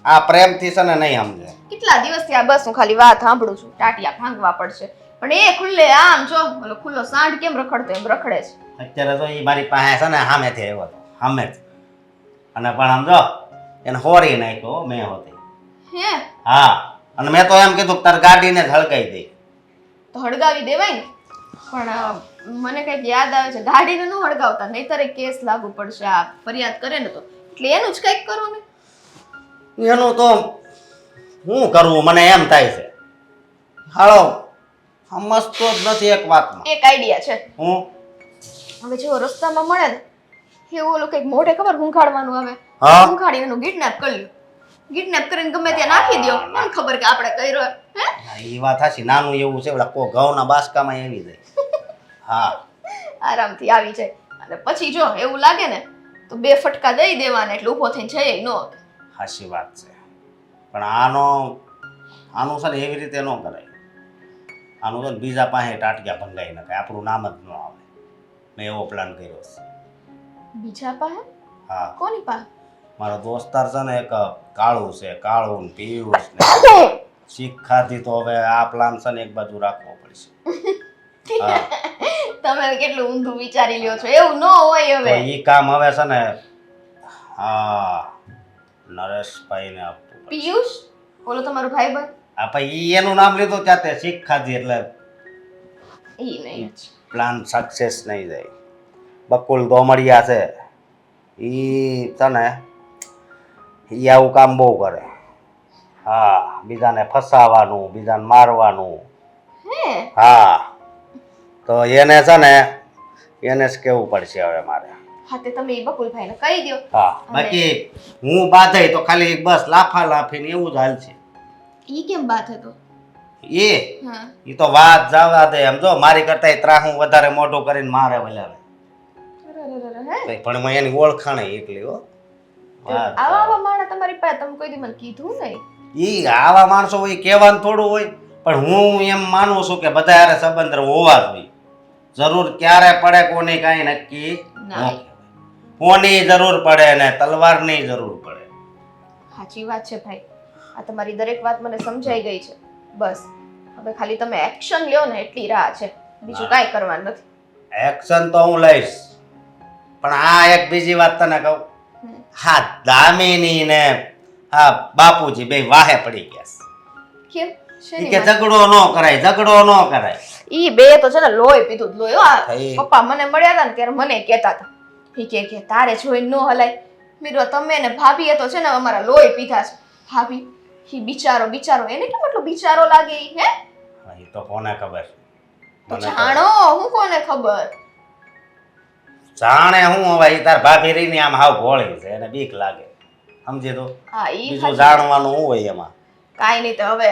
આ પ્રેમથી છે ને નહીં સમજે. કેટલા દિવસથી આ બસ હું ખાલી વાત સાંભળું છું, ટાટિયા ભાંગવા પડશે. પણ એ ખુલ્લે આમ જો ઓલો ખુલ્લો સાંઢ કેમ રખડતો એમ રખડે છે. અત્યારે તો એ મારી પાસે છે ને સામેથી આવ્યો હતો, સામેથી. અને પણ આમ જો એને હોરી નાખ્યો મેં હોતી. હે? હા, અને મેં તો એમ કીધું કે તાર ગાડીને જ હળગાઈ દઈ. તો હળગાવી દેવાય ને. પણ મને કંઈક યાદ આવે છે, ગાડીને ન હળગાવતા, નહીંતર એ કેસ લાગુ પડશે. આ ફરિયાદ કરે ને તો એટલે એનું જ કંઈક કરો ને. એનું તો શું કરવું મને એમ થાય છે. હાલો સમજતો જ નથી એક વાતમાં. એક આઈડિયા છે. હું હવે જેવો રસ્તામાં મળે ને એવું ઓલું કંઈક મોઢે ખબર હુંખાડવાનું આવે. હા. હુંખાડી એનું કિડનેપ કરી લ્યો. કિડનેપ કરીને ગમે ત્યાં નાખી દો. મને ખબર કે આપણે કર્યો હે. એ વાત હાચી. નાનું એવું છે ઓલા કો ઘઉંના બાસકામાં આવી જાય. હા આરામથી આવી જાય. અને પછી જો એવું લાગે ને તો 2 ફટકા દઈ દેવાના એટલે ઊભો થઈને જઈએ ન આવે. હાચી વાત છે. પણ આનું છે ને એવી રીતે ન કરાય. આનું તો બીજા પાસે ટાટિયા ભંગાઈ નખાય, આપણું નામ જ ન આવે. મેં એવો પ્લાન કર્યો છે. બીજા પાસે? હા કોની પાસે? મારો દોસ્તાર છે ને એક કાળું છે, કાળું ને પિયુષ ને શીખ ખાધી તો હવે આ પ્લાન છે ને એક બાજુ રાખવો પડશે. હા તમે કેટલું ઊંધું વિચારી લ્યો છો. એવું ન હોય તો હવે. ઈ કામ હવે છે ને હા નરેશભાઈને આપવું પડશે. પિયુષ બોલો તમારો ભાઈબંધ? આ પછી ઈ એનું નામ લીધું ત્યાં તે શીખ ખાધી એટલે ઈ નહીં. પ્લાન સક્સેસ નહીં જાય. બકુલ દોમડિયા છે ઈ છે ને ઈ આવું કામ બહુ કરે. હા બીજાને ફસાવાનું, બીજાને મારવાનું. હે હા તો એને છે ને એને જ કહેવું પડશે હવે મારે. હા તે તમે ઈ બકુલભાઈને કહી દો. હા બાકી હું બાંધાય તો ખાલી બસ લાફા લાફીને એવું જ હાલશે. ઈ કેમ બાત હતો? એ હા ઈ તો વાત જવા દે. એમ જો મારી કરતા ત્રાહું વધારે મોઢું કરીને મારે વલાવે. હે પણ મેં એની ઓળખાણ એકલી હો. વાત આવા આવા માણસ તમારી પાસે તમે કોઈ દી મને કીધું નહીં. ઈ આવા માણસો હોય કહેવાનું થોડું હોય. પણ હું એમ માનું છું કે બધા હારે સંબંધ હોવા જોઈએ. જરૂર ક્યારે પડે કોની કાંઈ નક્કી ન ના. કહેવાય. કોની જરૂર પડે ને તલવારની જરૂર પડે. સાચી વાત છે ભાઈ. આ તમારી દરેક વાત મને સમજાઈ ગઈ છે. બસ હવે ખાલી તમે એક્શન લ્યો ને એટલી રાહ છે. બીજું કાંઈ કરવાનું નથી. એક્શન તો હું લઈશ. પણ આ એક બીજી વાત તને કહું. હા દામિની ને હા બાપુજી બે વાહે પડી ગયા છે. કેમ? ઈ શેની કે વાત? ઝઘડો ન કરાય, ઝઘડો ન કરાય. ઈ બે તો છે ને લોહી પીધું જ લોહી. હો. થઈ. પપ્પા મને મળ્યા હતા ને ત્યારે મને કહેતા હતા ઈ કે તારે જોઈને ન હલાય. મીરો તમે ને ભાભીએ તો છે ને અમારા લોહી પીધા છે. ભાભી ઈ બિચારો એને કેમ એટલો બિચારો લાગે ઈ હે? હા, ઈ તો કોને ખબર. તો મને જાણો હું કોને ખબર. જાણે હું હવે ઈ તાર ભાભી રહીને આમ હાવ ભોળી છે એને બીક લાગે. સમજી તો હા ઈ બીજું જાણવાનું શું હોય એમાં. કાંઈ નહીં તો હવે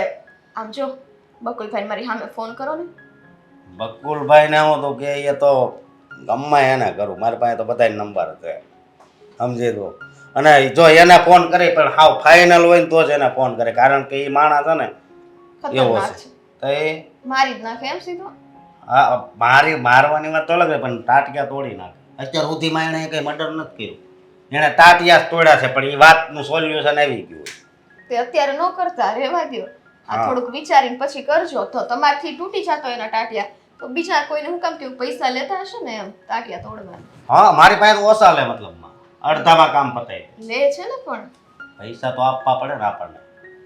આમ જો બકુલભાઈ મારી સામે ફોન કરો ને. બકુલભાઈ ને હું તો કે એ તો ગમે એને કરું. મારી પાસે તો બધાય નંબર છે. સમજી તો અને જો એને ફોન કરે પણ હાવ ફાઇનલ હોય ને તો જ એને ફોન કરે. કારણ કે એ માણસ છે ને એવો ખતરનાક છે. છે. તો એ મારી જ નાખે એમ સીધો. હા મારવાની વાત તો અલગ છે પણ ટાટિયા તોડી નાખે. અત્યાર સુધીમાં એણે કઈ મર્ડર નથી કર્યું. એણે ટાટિયા જ તોડ્યા છે પણ એ વાતનું સોલ્યુશન આવી ગયું. તે અત્યારે ન કરતા રહેવા દ્યો. આ હા. થોડુંક વિચારીને પછી કરજો. તો તમારથી તૂટી જતો એના ટાટિયા તો બીજા કોઈને હું કામ કેવું પૈસા લેતા હશે ને એમ ટાટિયા તોડવા. હા મારી પાસે તો ઓછા લે મતલબમાં અડધામાં કામ પતાય. લે છે ને પણ પૈસા તો આપવા પડે ને આપણને.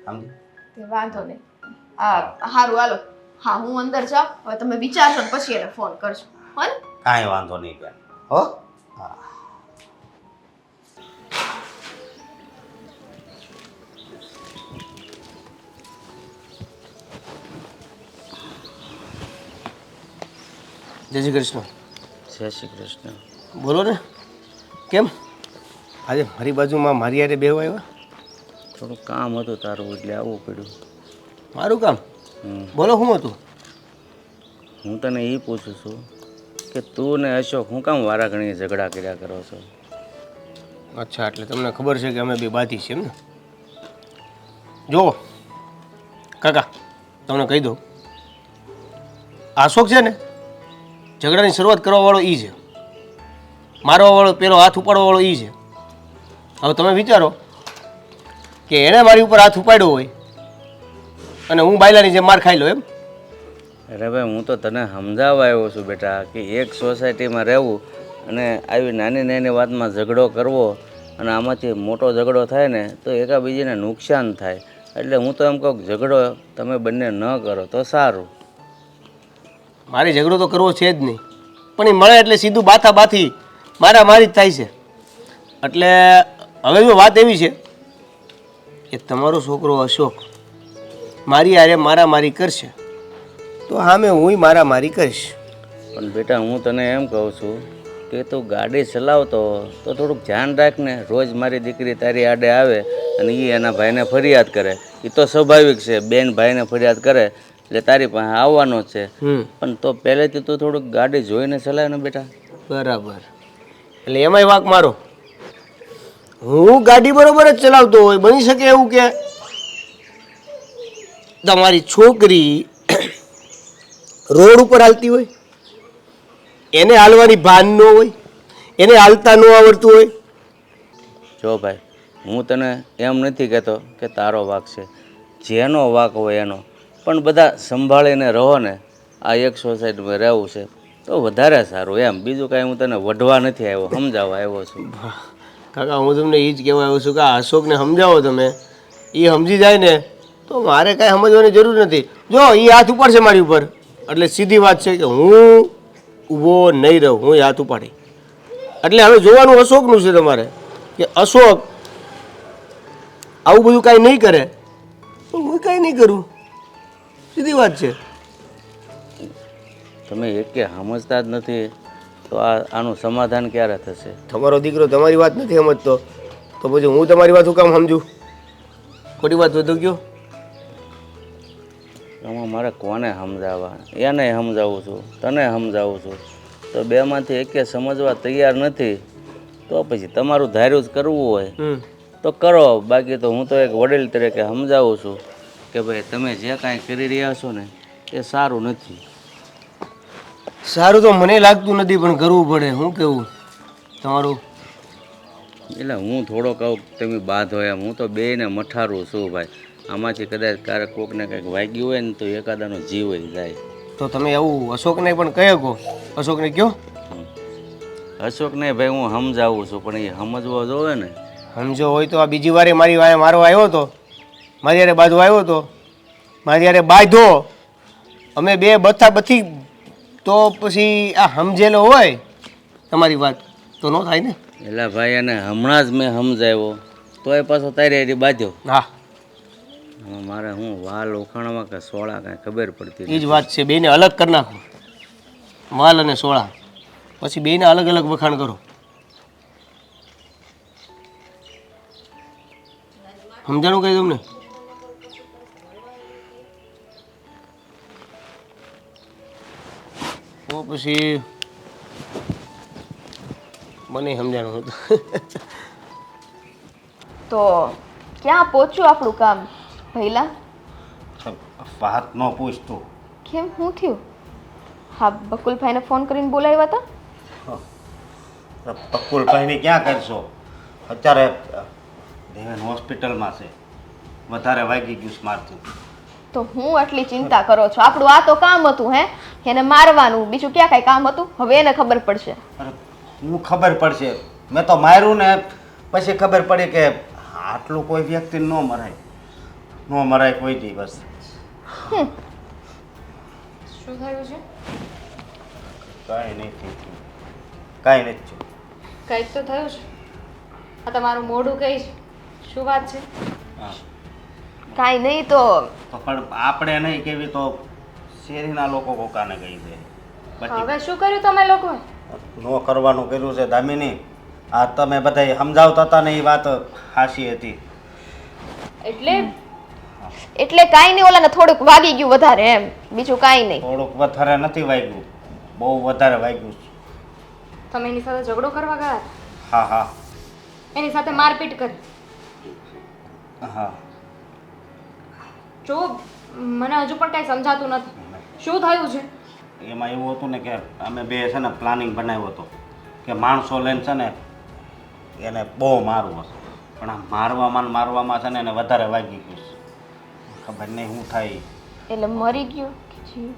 સમજી તે વાંધો નહીં. આ હારું હાલો. હા હું અંદર જાઉં. હવે તમે વિચારજો ને પછી એને ફોન કરજો. હો ને? કાંઈ વાંધો નહીં બેન. હો હા જય શ્રી કૃષ્ણ. જય શ્રી કૃષ્ણ. બોલો ને કેમ આજે મારી બાજુમાં મારી યારે બેહવા આવ્યા? થોડું કામ હતું તારું એટલે આવવું પડ્યું. મારું કામ? હમ. બોલો શું હતું? હું તને એ પૂછું છું કે તું ને અશોક હું કામ વારા ઘણી ઝઘડા કર્યા કરો છો? અચ્છા એટલે તમને ખબર છે કે અમે બે બાથી છીએ એમ ને? જુઓ કાકા તમને કહી દઉં અશોક છે ને ઝઘડાની શરૂઆત કરવાવાળો એ છે. મારવાવાળો પેલો હાથ ઉપાડવાવાળો એ છે. હવે તમે વિચારો કે એણે મારી ઉપર હાથ ઉપાડ્યો હોય અને હું બાયલાની જેમ માર ખાઈ લો એમ? અરે ભાઈ હું તો તને સમજાવવા આવ્યો છું બેટા કે એક સોસાયટીમાં રહેવું અને આવી નાની નાની વાતમાં ઝઘડો કરવો અને આમાંથી મોટો ઝઘડો થાય ને તો એકાબીજીને નુકસાન થાય. એટલે હું તો એમ કહું કે ઝઘડો તમે બંને ન કરો તો સારું. મારે ઝઘડો તો કરવો છે જ નહીં પણ એ મળે એટલે સીધું બાથા બાથી મારી જ થાય છે. એટલે હવે જો વાત એવી છે કે તમારો છોકરો અશોક મારી હારે મારામારી કરશે તો સામે હુંય મારામારી કરીશ. પણ બેટા હું તને એમ કહું છું કે તું ગાડી ચલાવતો તો થોડુંક ધ્યાન રાખ ને. રોજ મારી દીકરી તારી આડે આવે અને એ એના ભાઈને ફરિયાદ કરે, એ તો સ્વાભાવિક છે. બેન ભાઈને ફરિયાદ કરે એટલે તારી પાસે આવવાનો જ છે. પણ તો પહેલેથી તું થોડુંક ગાડી જોઈને ચલાવે ને બેટા. બરાબર, એટલે એમાંય વાંક મારો. હું ગાડી બરોબર જ ચલાવતો હોય, બની શકે એવું કે તમારી છોકરી રોડ ઉપર હાલતી હોય, એને હાલવાની ભાન ન હોય, એને હાલતા ન આવડતું હોય. જો ભાઈ, હું તને એમ નથી કહેતો કે તારો વાંક છે, જેનો વાંક હોય એનો. પણ બધા સંભાળીને રહો ને. આ એક સોસાયટીમાં રહેવું છે તો વધારે સારું એમ. બીજું કાંઈ હું તને વઢવા નથી આવ્યો, સમજાવવા આવ્યો છું. કાકા હું તમને એ જ કહેવા આવ્યો છું કે આ અશોકને સમજાવો તમે, એ સમજી જાય ને તો મારે કાંઈ સમજવાની જરૂર નથી. જો એ હાથ ઉપાડશે મારી ઉપર એટલે સીધી વાત છે કે હું ઊભો નહીં રહું, હું એ હાથ ઉપાડી. એટલે હવે જોવાનું અશોકનું છે તમારે કે અશોક આવું બધું કાંઈ નહીં કરે તો હું કાંઈ નહીં કરું. સીધી વાત છે. તમે એકે સમજતા જ નથી તો આનું સમાધાન ક્યારે થશે? તમારો દીકરો તમારી વાત નથી સમજતો તો પછી હું તમારી વાત શું કામ સમજું? ખોટી વાત વધુ કયો. આમાં મારે કોને સમજાવવા? એને સમજાવું છું, તને સમજાવું છું, તો બેમાંથી એકે સમજવા તૈયાર નથી. તો પછી તમારું ધાર્યું જ કરવું હોય તો કરો. બાકી તો હું તો એક વડીલ તરીકે સમજાવું છું કે ભાઈ તમે જે કાંઈ કરી રહ્યા છો ને એ સારું નથી. સારું તો મને લાગતું નથી પણ કરવું પડે. શું કેવું તમારું? એટલે હું થોડો કહું તમે બાંધો એમ. હું તો બેયને મઠારું છું ભાઈ. આમાંથી કદાચ ક્યારેક કોકને કંઈક વાગ્યું હોય ને તો એકાદાનો જીવ જાય. તો તમે એવું અશોકને પણ કહી શકો. અશોકને કયો. અશોકને ભાઈ હું સમજાવું છું પણ એ સમજવો જોવે ને. સમજો હોય તો આ બીજી વારે મારી વારે મારવા આવ્યો હતો, મારી યારે બાંધવા આવ્યો હતો, મારી યારે બાંધો, અમે બે બથા બથી, તો પછી આ સમજેલો હોય તમારી વાત તો ન થાય ને. એટલે ભાઈ એને હમણાં જ મેં સમજાવ્યો તો એ પાછો તારી હારી બાંધ્યો. હા મારે હું વાલ ઉખાણવા કે સોળા કાંઈ ખબર પડતી એ જ વાત છે. બેને અલગ કરી નાખો, વાલ અને સોળા, પછી બેને અલગ અલગ વખાણ કરો. સમજાણું કઈ તમને? તો પછી મને સમજાણું હતું. તો ક્યાં પહોંચ્યું આપણું કામ ભઈલા? વાત ન પૂછતું. કેમ, શું થયું? હા, બકુલભાઈને ફોન કરીને બોલાવ્યા હતા? બકુલભાઈની ક્યાં કરશો? અત્યારે દેવેન હોસ્પિટલમાં છે, વધારે વાગી ગયું છે મારતું. તો હું આટલી ચિંતા કરો છો? આપણું આ તો કામ હતું, હે, એને મારવાનું. બીજું ક્યાં કાંઈ કામ હતું? હવે એને ખબર પડશે. અરે હું ખબર પડશે? મેં તો માર્યું ને પછી ખબર પડી કે આટલું કોઈ વ્યક્તિ ન મરાય, ન મરાય કોઈ દિવસ. શું થયું છે? કાંઈ નહીં થયું, કાંઈ નથી થયું. કંઈક તો થયું છે. આ તમારું મોઢું કઈ છે? શું વાત છે? હા, કાંઈ નહીં તો તો પણ આપણે નહીં કેવી તો શેરીના લોકો કોકાને કહી દે. પછી હવે શું કર્યું તમે લોકોએ? ન કરવાનું કર્યું છે દામિની. આ તમે બધા સમજાવતા હતા ને એ વાત હાસી હતી. એટલે કાંઈ નહીં, ઓલાને થોડુંક વાગી ગયું વધારે એમ, બીજું કાંઈ નહીં. થોડુંક વધારે નથી વાગ્યું, બહુ વધારે વાગ્યું છે. તમે એની સાથે ઝઘડો કરવા ગયા? હા હા એની સાથે મારપીટ કરી? હા. જો મને હજુ પણ કાંઈ સમજાતું નથી. શું થયું છે? એમાં એવું હતું ને કે અમે બે છે ને પ્લાનિંગ બનાવ્યો હતો કે માણસો લઈને છે ને એને બહુ મારવું હશે, પણ આ મારવામાં છે ને એને વધારે વાગી ગયું છે. ખબર નહીં શું થાય. એટલે મરી ગયો કે જીવ?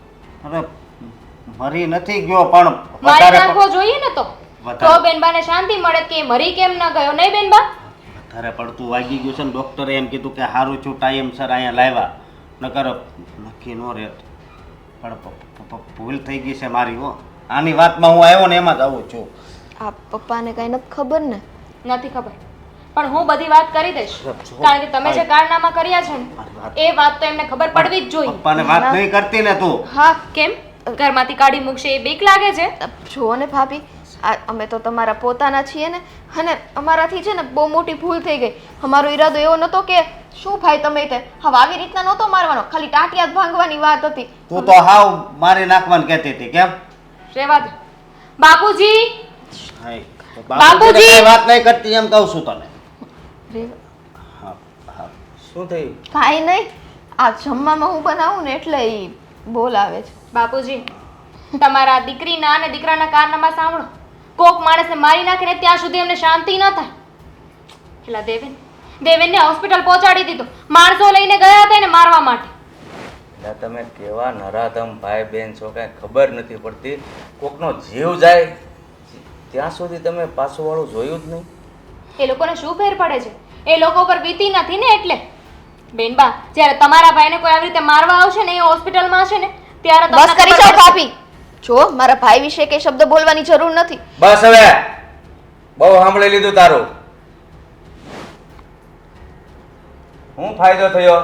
હવે મરી નથી ગયો પણ મારી વધારે નાખવો જોઈએ ને તો બેનબાને શાંતિ મળે કે મરી કેમ ન ગયો? નહીં બેનબા? વધારે પડતું વાગી ગયું છે ને ડૉક્ટરે એમ કીધું કે સારું છું ટાઈમસર અહીંયા લાવ્યા, નકર નક્કી ન રહેત. પણ ભૂલ થઈ ગઈ છે મારી. હો, આની વાતમાં હું આવ્યો ને એમાં જ આવું છું. આ પપ્પાને કાંઈ નથી ખબર ને? નથી ખબર. પણ હું બધી વાત કરી દઈશ કારણ કે તમે જે કારનામા કર્યા છે ને એ વાત તો એમને ખબર પડવી જ જોઈએ. પપ્પાને વાત નહીં કરતી ને તું. હા કેમ ઘરમાંથી કાઢી મૂકશે એ બીક લાગે છે? જુઓ ને ભાભી, અમે તો તમારા પોતાના છીએ ને, અને અમારાથી છે ને બહુ મોટી ભૂલ થઈ ગઈ. અમારો ઈરાદો એવો નહોતો કે શું ભાઈ તમે તે હવે આવી રીતના નહોતો મારવાનો, ખાલી ટાંટિયા જ ભાંગવાની વાત હતી. તું તો હાવ મારી નાખવાનું કહેતી હતી કેમ? રેવા દો. બાપુજી હાય, તો બાપુજી! બાપુજીને કાંઈ વાત નહીં કરતી એમ કહું છું તને. રે- હા હા શું થયું? કાંઈ નહીં, આ જમવામાં હું બનાવું ને એટલે એ બોલાવે છે. બાપુજી તમારા દીકરીના અને દીકરાના કારનામા સાંભળો. કોક માણસને મારી નાખે ને ત્યાં સુધી અમને શાંતિ ન થાય. પેલા દેવેનને હોસ્પિટલ પહોંચાડી દીધો. માણસો લઈને ગયા હતા એને મારવા માટે. એટલે તમે કેવા નરાધમ ભાઈ બહેન છો કાંઈ ખબર નથી પડતી. કોકનો જીવ જાય ત્યાં સુધી તમે પાછું વાળું જોયું જ નહીં. એ લોકોને શું ફેર પડે છે? એ લોકો પર વીતી નથી ને એટલે. બેનબા જ્યારે તમારા ભાઈને કોઈ આવી રીતે મારવા આવશે ને એ હોસ્પિટલમાં હશે ને ત્યારે તમને બસ કરી ખબર જાઓ પડશે. ભાભી. જો મારા ભાઈ વિશે કઈ શબ્દ બોલવાની જરૂર નથી. બસ હવે બહુ સાંભળી લીધું તારું. શું ફાયદો થયો?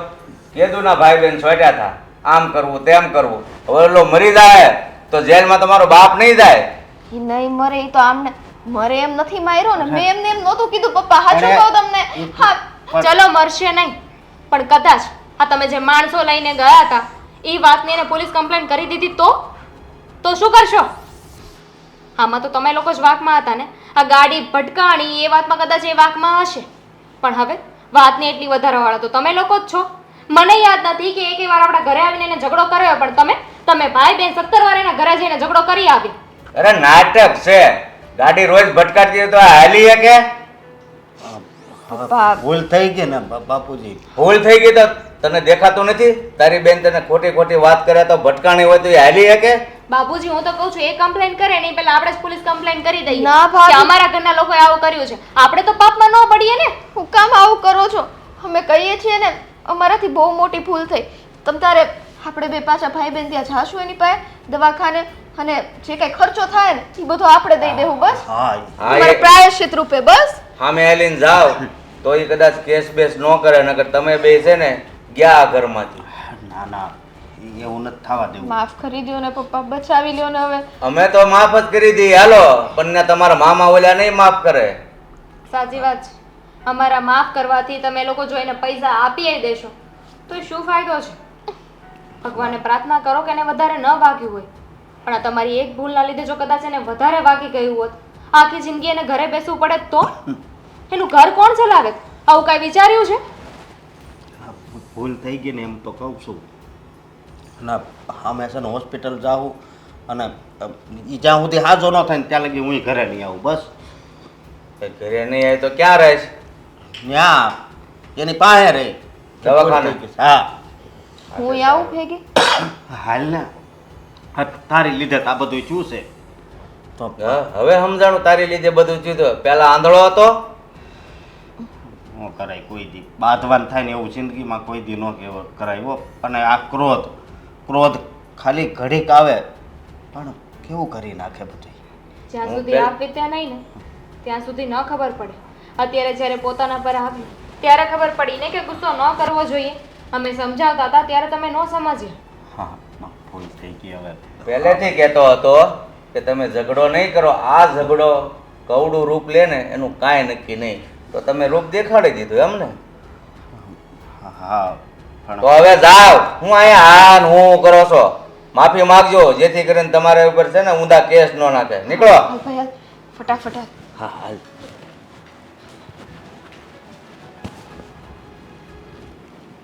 કેદુના ભાઈ બહેન છોટ્યા હતા, આમ કરવું તેમ કરવું. હવે ઓલો મરી જાય તો જેલમાં તમારો બાપ નહીં જાય. એ નહીં મરે, એ તો આમને મરે એમ નથી માર્યો ને. મેં એમને એમ નહોતું કીધું પપ્પા, સાચું અરે, કહું તમને. હા ચલો મરશે નહીં પણ કદાચ આ તમે જે માણસો લઈને ગયા હતા એ વાતની એને પોલીસ કમ્પ્લેન કરી દીધી તો શું કરશો? આમાં તો તમે લોકો જ વાકમાં હતા ને. આ ગાડી ભટકાણી એ વાતમાં કદાચ એ વાકમાં હશે પણ હવે વાતની એટલી વધારે વાળા તો તમે લોકો જ છો. મને યાદ નથી કે એક વાર આપણા ઘરે આવીને એને ઝઘડો કર્યો પણ તમે ભાઈ બેન 17 વાર એના ઘરે જઈને ઝઘડો કરી આવી. અરે નાટક છે. ગાડી રોજ ભટકાતી હોય તો આ હાલી કે પપ્પા ભૂલ થઈ ગઈ ને બાપુજી. ભૂલ થઈ ગઈ તો તને દેખાતું નથી? તારી બેન તને ખોટી ખોટી વાત કરે તો ભટકાણી હોય તો એ હાલી કે? બાબુજી હું તો કહું છું એ કમ્પ્લેન કરે નહીં પહેલા આપણે જ પોલીસ કમ્પ્લેન કરી દઈએ ના ભાભી. કે અમારા ઘરના લોકોએ આવું કર્યું છે. આપણે તો પાપમાં ન પડીએ ને. હું કામ આવું કરો છો? અમે કહીએ છીએ ને અમારાથી બહુ મોટી ભૂલ થઈ. તમ તારે આપણે બે પાછા ભાઈ બેન ત્યાં જાશું એની પાસે દવાખાને, અને જે કઈ ખર્ચો થાય ને એ બધો આપણે દઈ દેવું બસ. હા હા, અમારે એ પ્રાયશ્ચિત રૂપે બસ. સામે હાલીને જાવ તો એ કદાચ કેસ બેસ ન કરે, નકર તમે બે છે ને ગયા આ ઘરમાંથી. ના ના એવું નથી થવા દેવું. માફ કરી દો ને પપ્પા, બચાવી લ્યો ને હવે. અમે તો માફ જ કરી દઈએ હાલો, પણ ને તમારા મામા ઓલા નહીં માફ કરે. સાચી વાત છે. અમારા માફ કરવાથી તમે લોકો જો એને પૈસા આપી દેશો તો એ શું ફાયદો છે? ભગવાનને પ્રાર્થના કરો કે એને વધારે ન વાગ્યું હોય પણ આ તમારી એક ભૂલના લીધે જો કદાચ એને વધારે વાગી ગયું હોત આખી જિંદગી એને ઘરે બેસવું પડે તો એનું ઘર કોણ ચલાવે? આવું કાંઈ વિચાર્યું છે? ભૂલ થઈ ગઈ ને એમ તો કહું છું. ના અમે છે ને હોસ્પિટલ જાઉં અને એ જ્યાં સુધી હાજો ન થાય ને ત્યાં લગી હું ઘરે નહીં આવું બસ. એ ઘરે નહીં આવે તો ક્યાં રહીશ? ત્યાં એની પાસે રહી દવાખાને? હા હું આવું ભેગી. હાલ ને હા, તારી લીધે તો આ બધું શું છે તો હવે સમજાણું તારી લીધે બધું ચીધું. પેલા આંધળો હતો. ન કરાય કોઈ દી. બાંધવાન થાય ને એવું જિંદગીમાં કોઈ દી ન કરાય હો. અને આ ક્રોધ ખાલી ઘડીક આવે પણ કેવું કરી નાખે બધું. જ્યાં હું સુધી પેલ- આપ વીત્યા નહીં ને ત્યાં સુધી ન ખબર પડે. અત્યારે જ્યારે પોતાના પર આવ્યું ત્યારે ખબર પડી ને કે ગુસ્સો ન કરવો જોઈએ. અમે સમજાવતા હતા ત્યારે તમે ન સમજ્યા. હા ભૂલ થઈ ગઈ હવે. પહેલેથી કહેતો હતો કે તમે ઝઘડો નહીં કરો. આ ઝઘડો કવડું રૂપ લે ને એનું કાંઈ નક્કી નહીં. તો તમે રૂપ દેખાડી દીધું એમ ને? હા તો પણ હવે જાવ. હું અહીંયા હા ને હું કરો છો. માફી માંગજો જેથી કરીને તમારા ઉપર છે ને ઊંધા કેસ ન નાખે. નીકળો. હાલ ભાઈ હાલ, ફટાફટ હાલ. હા હાલ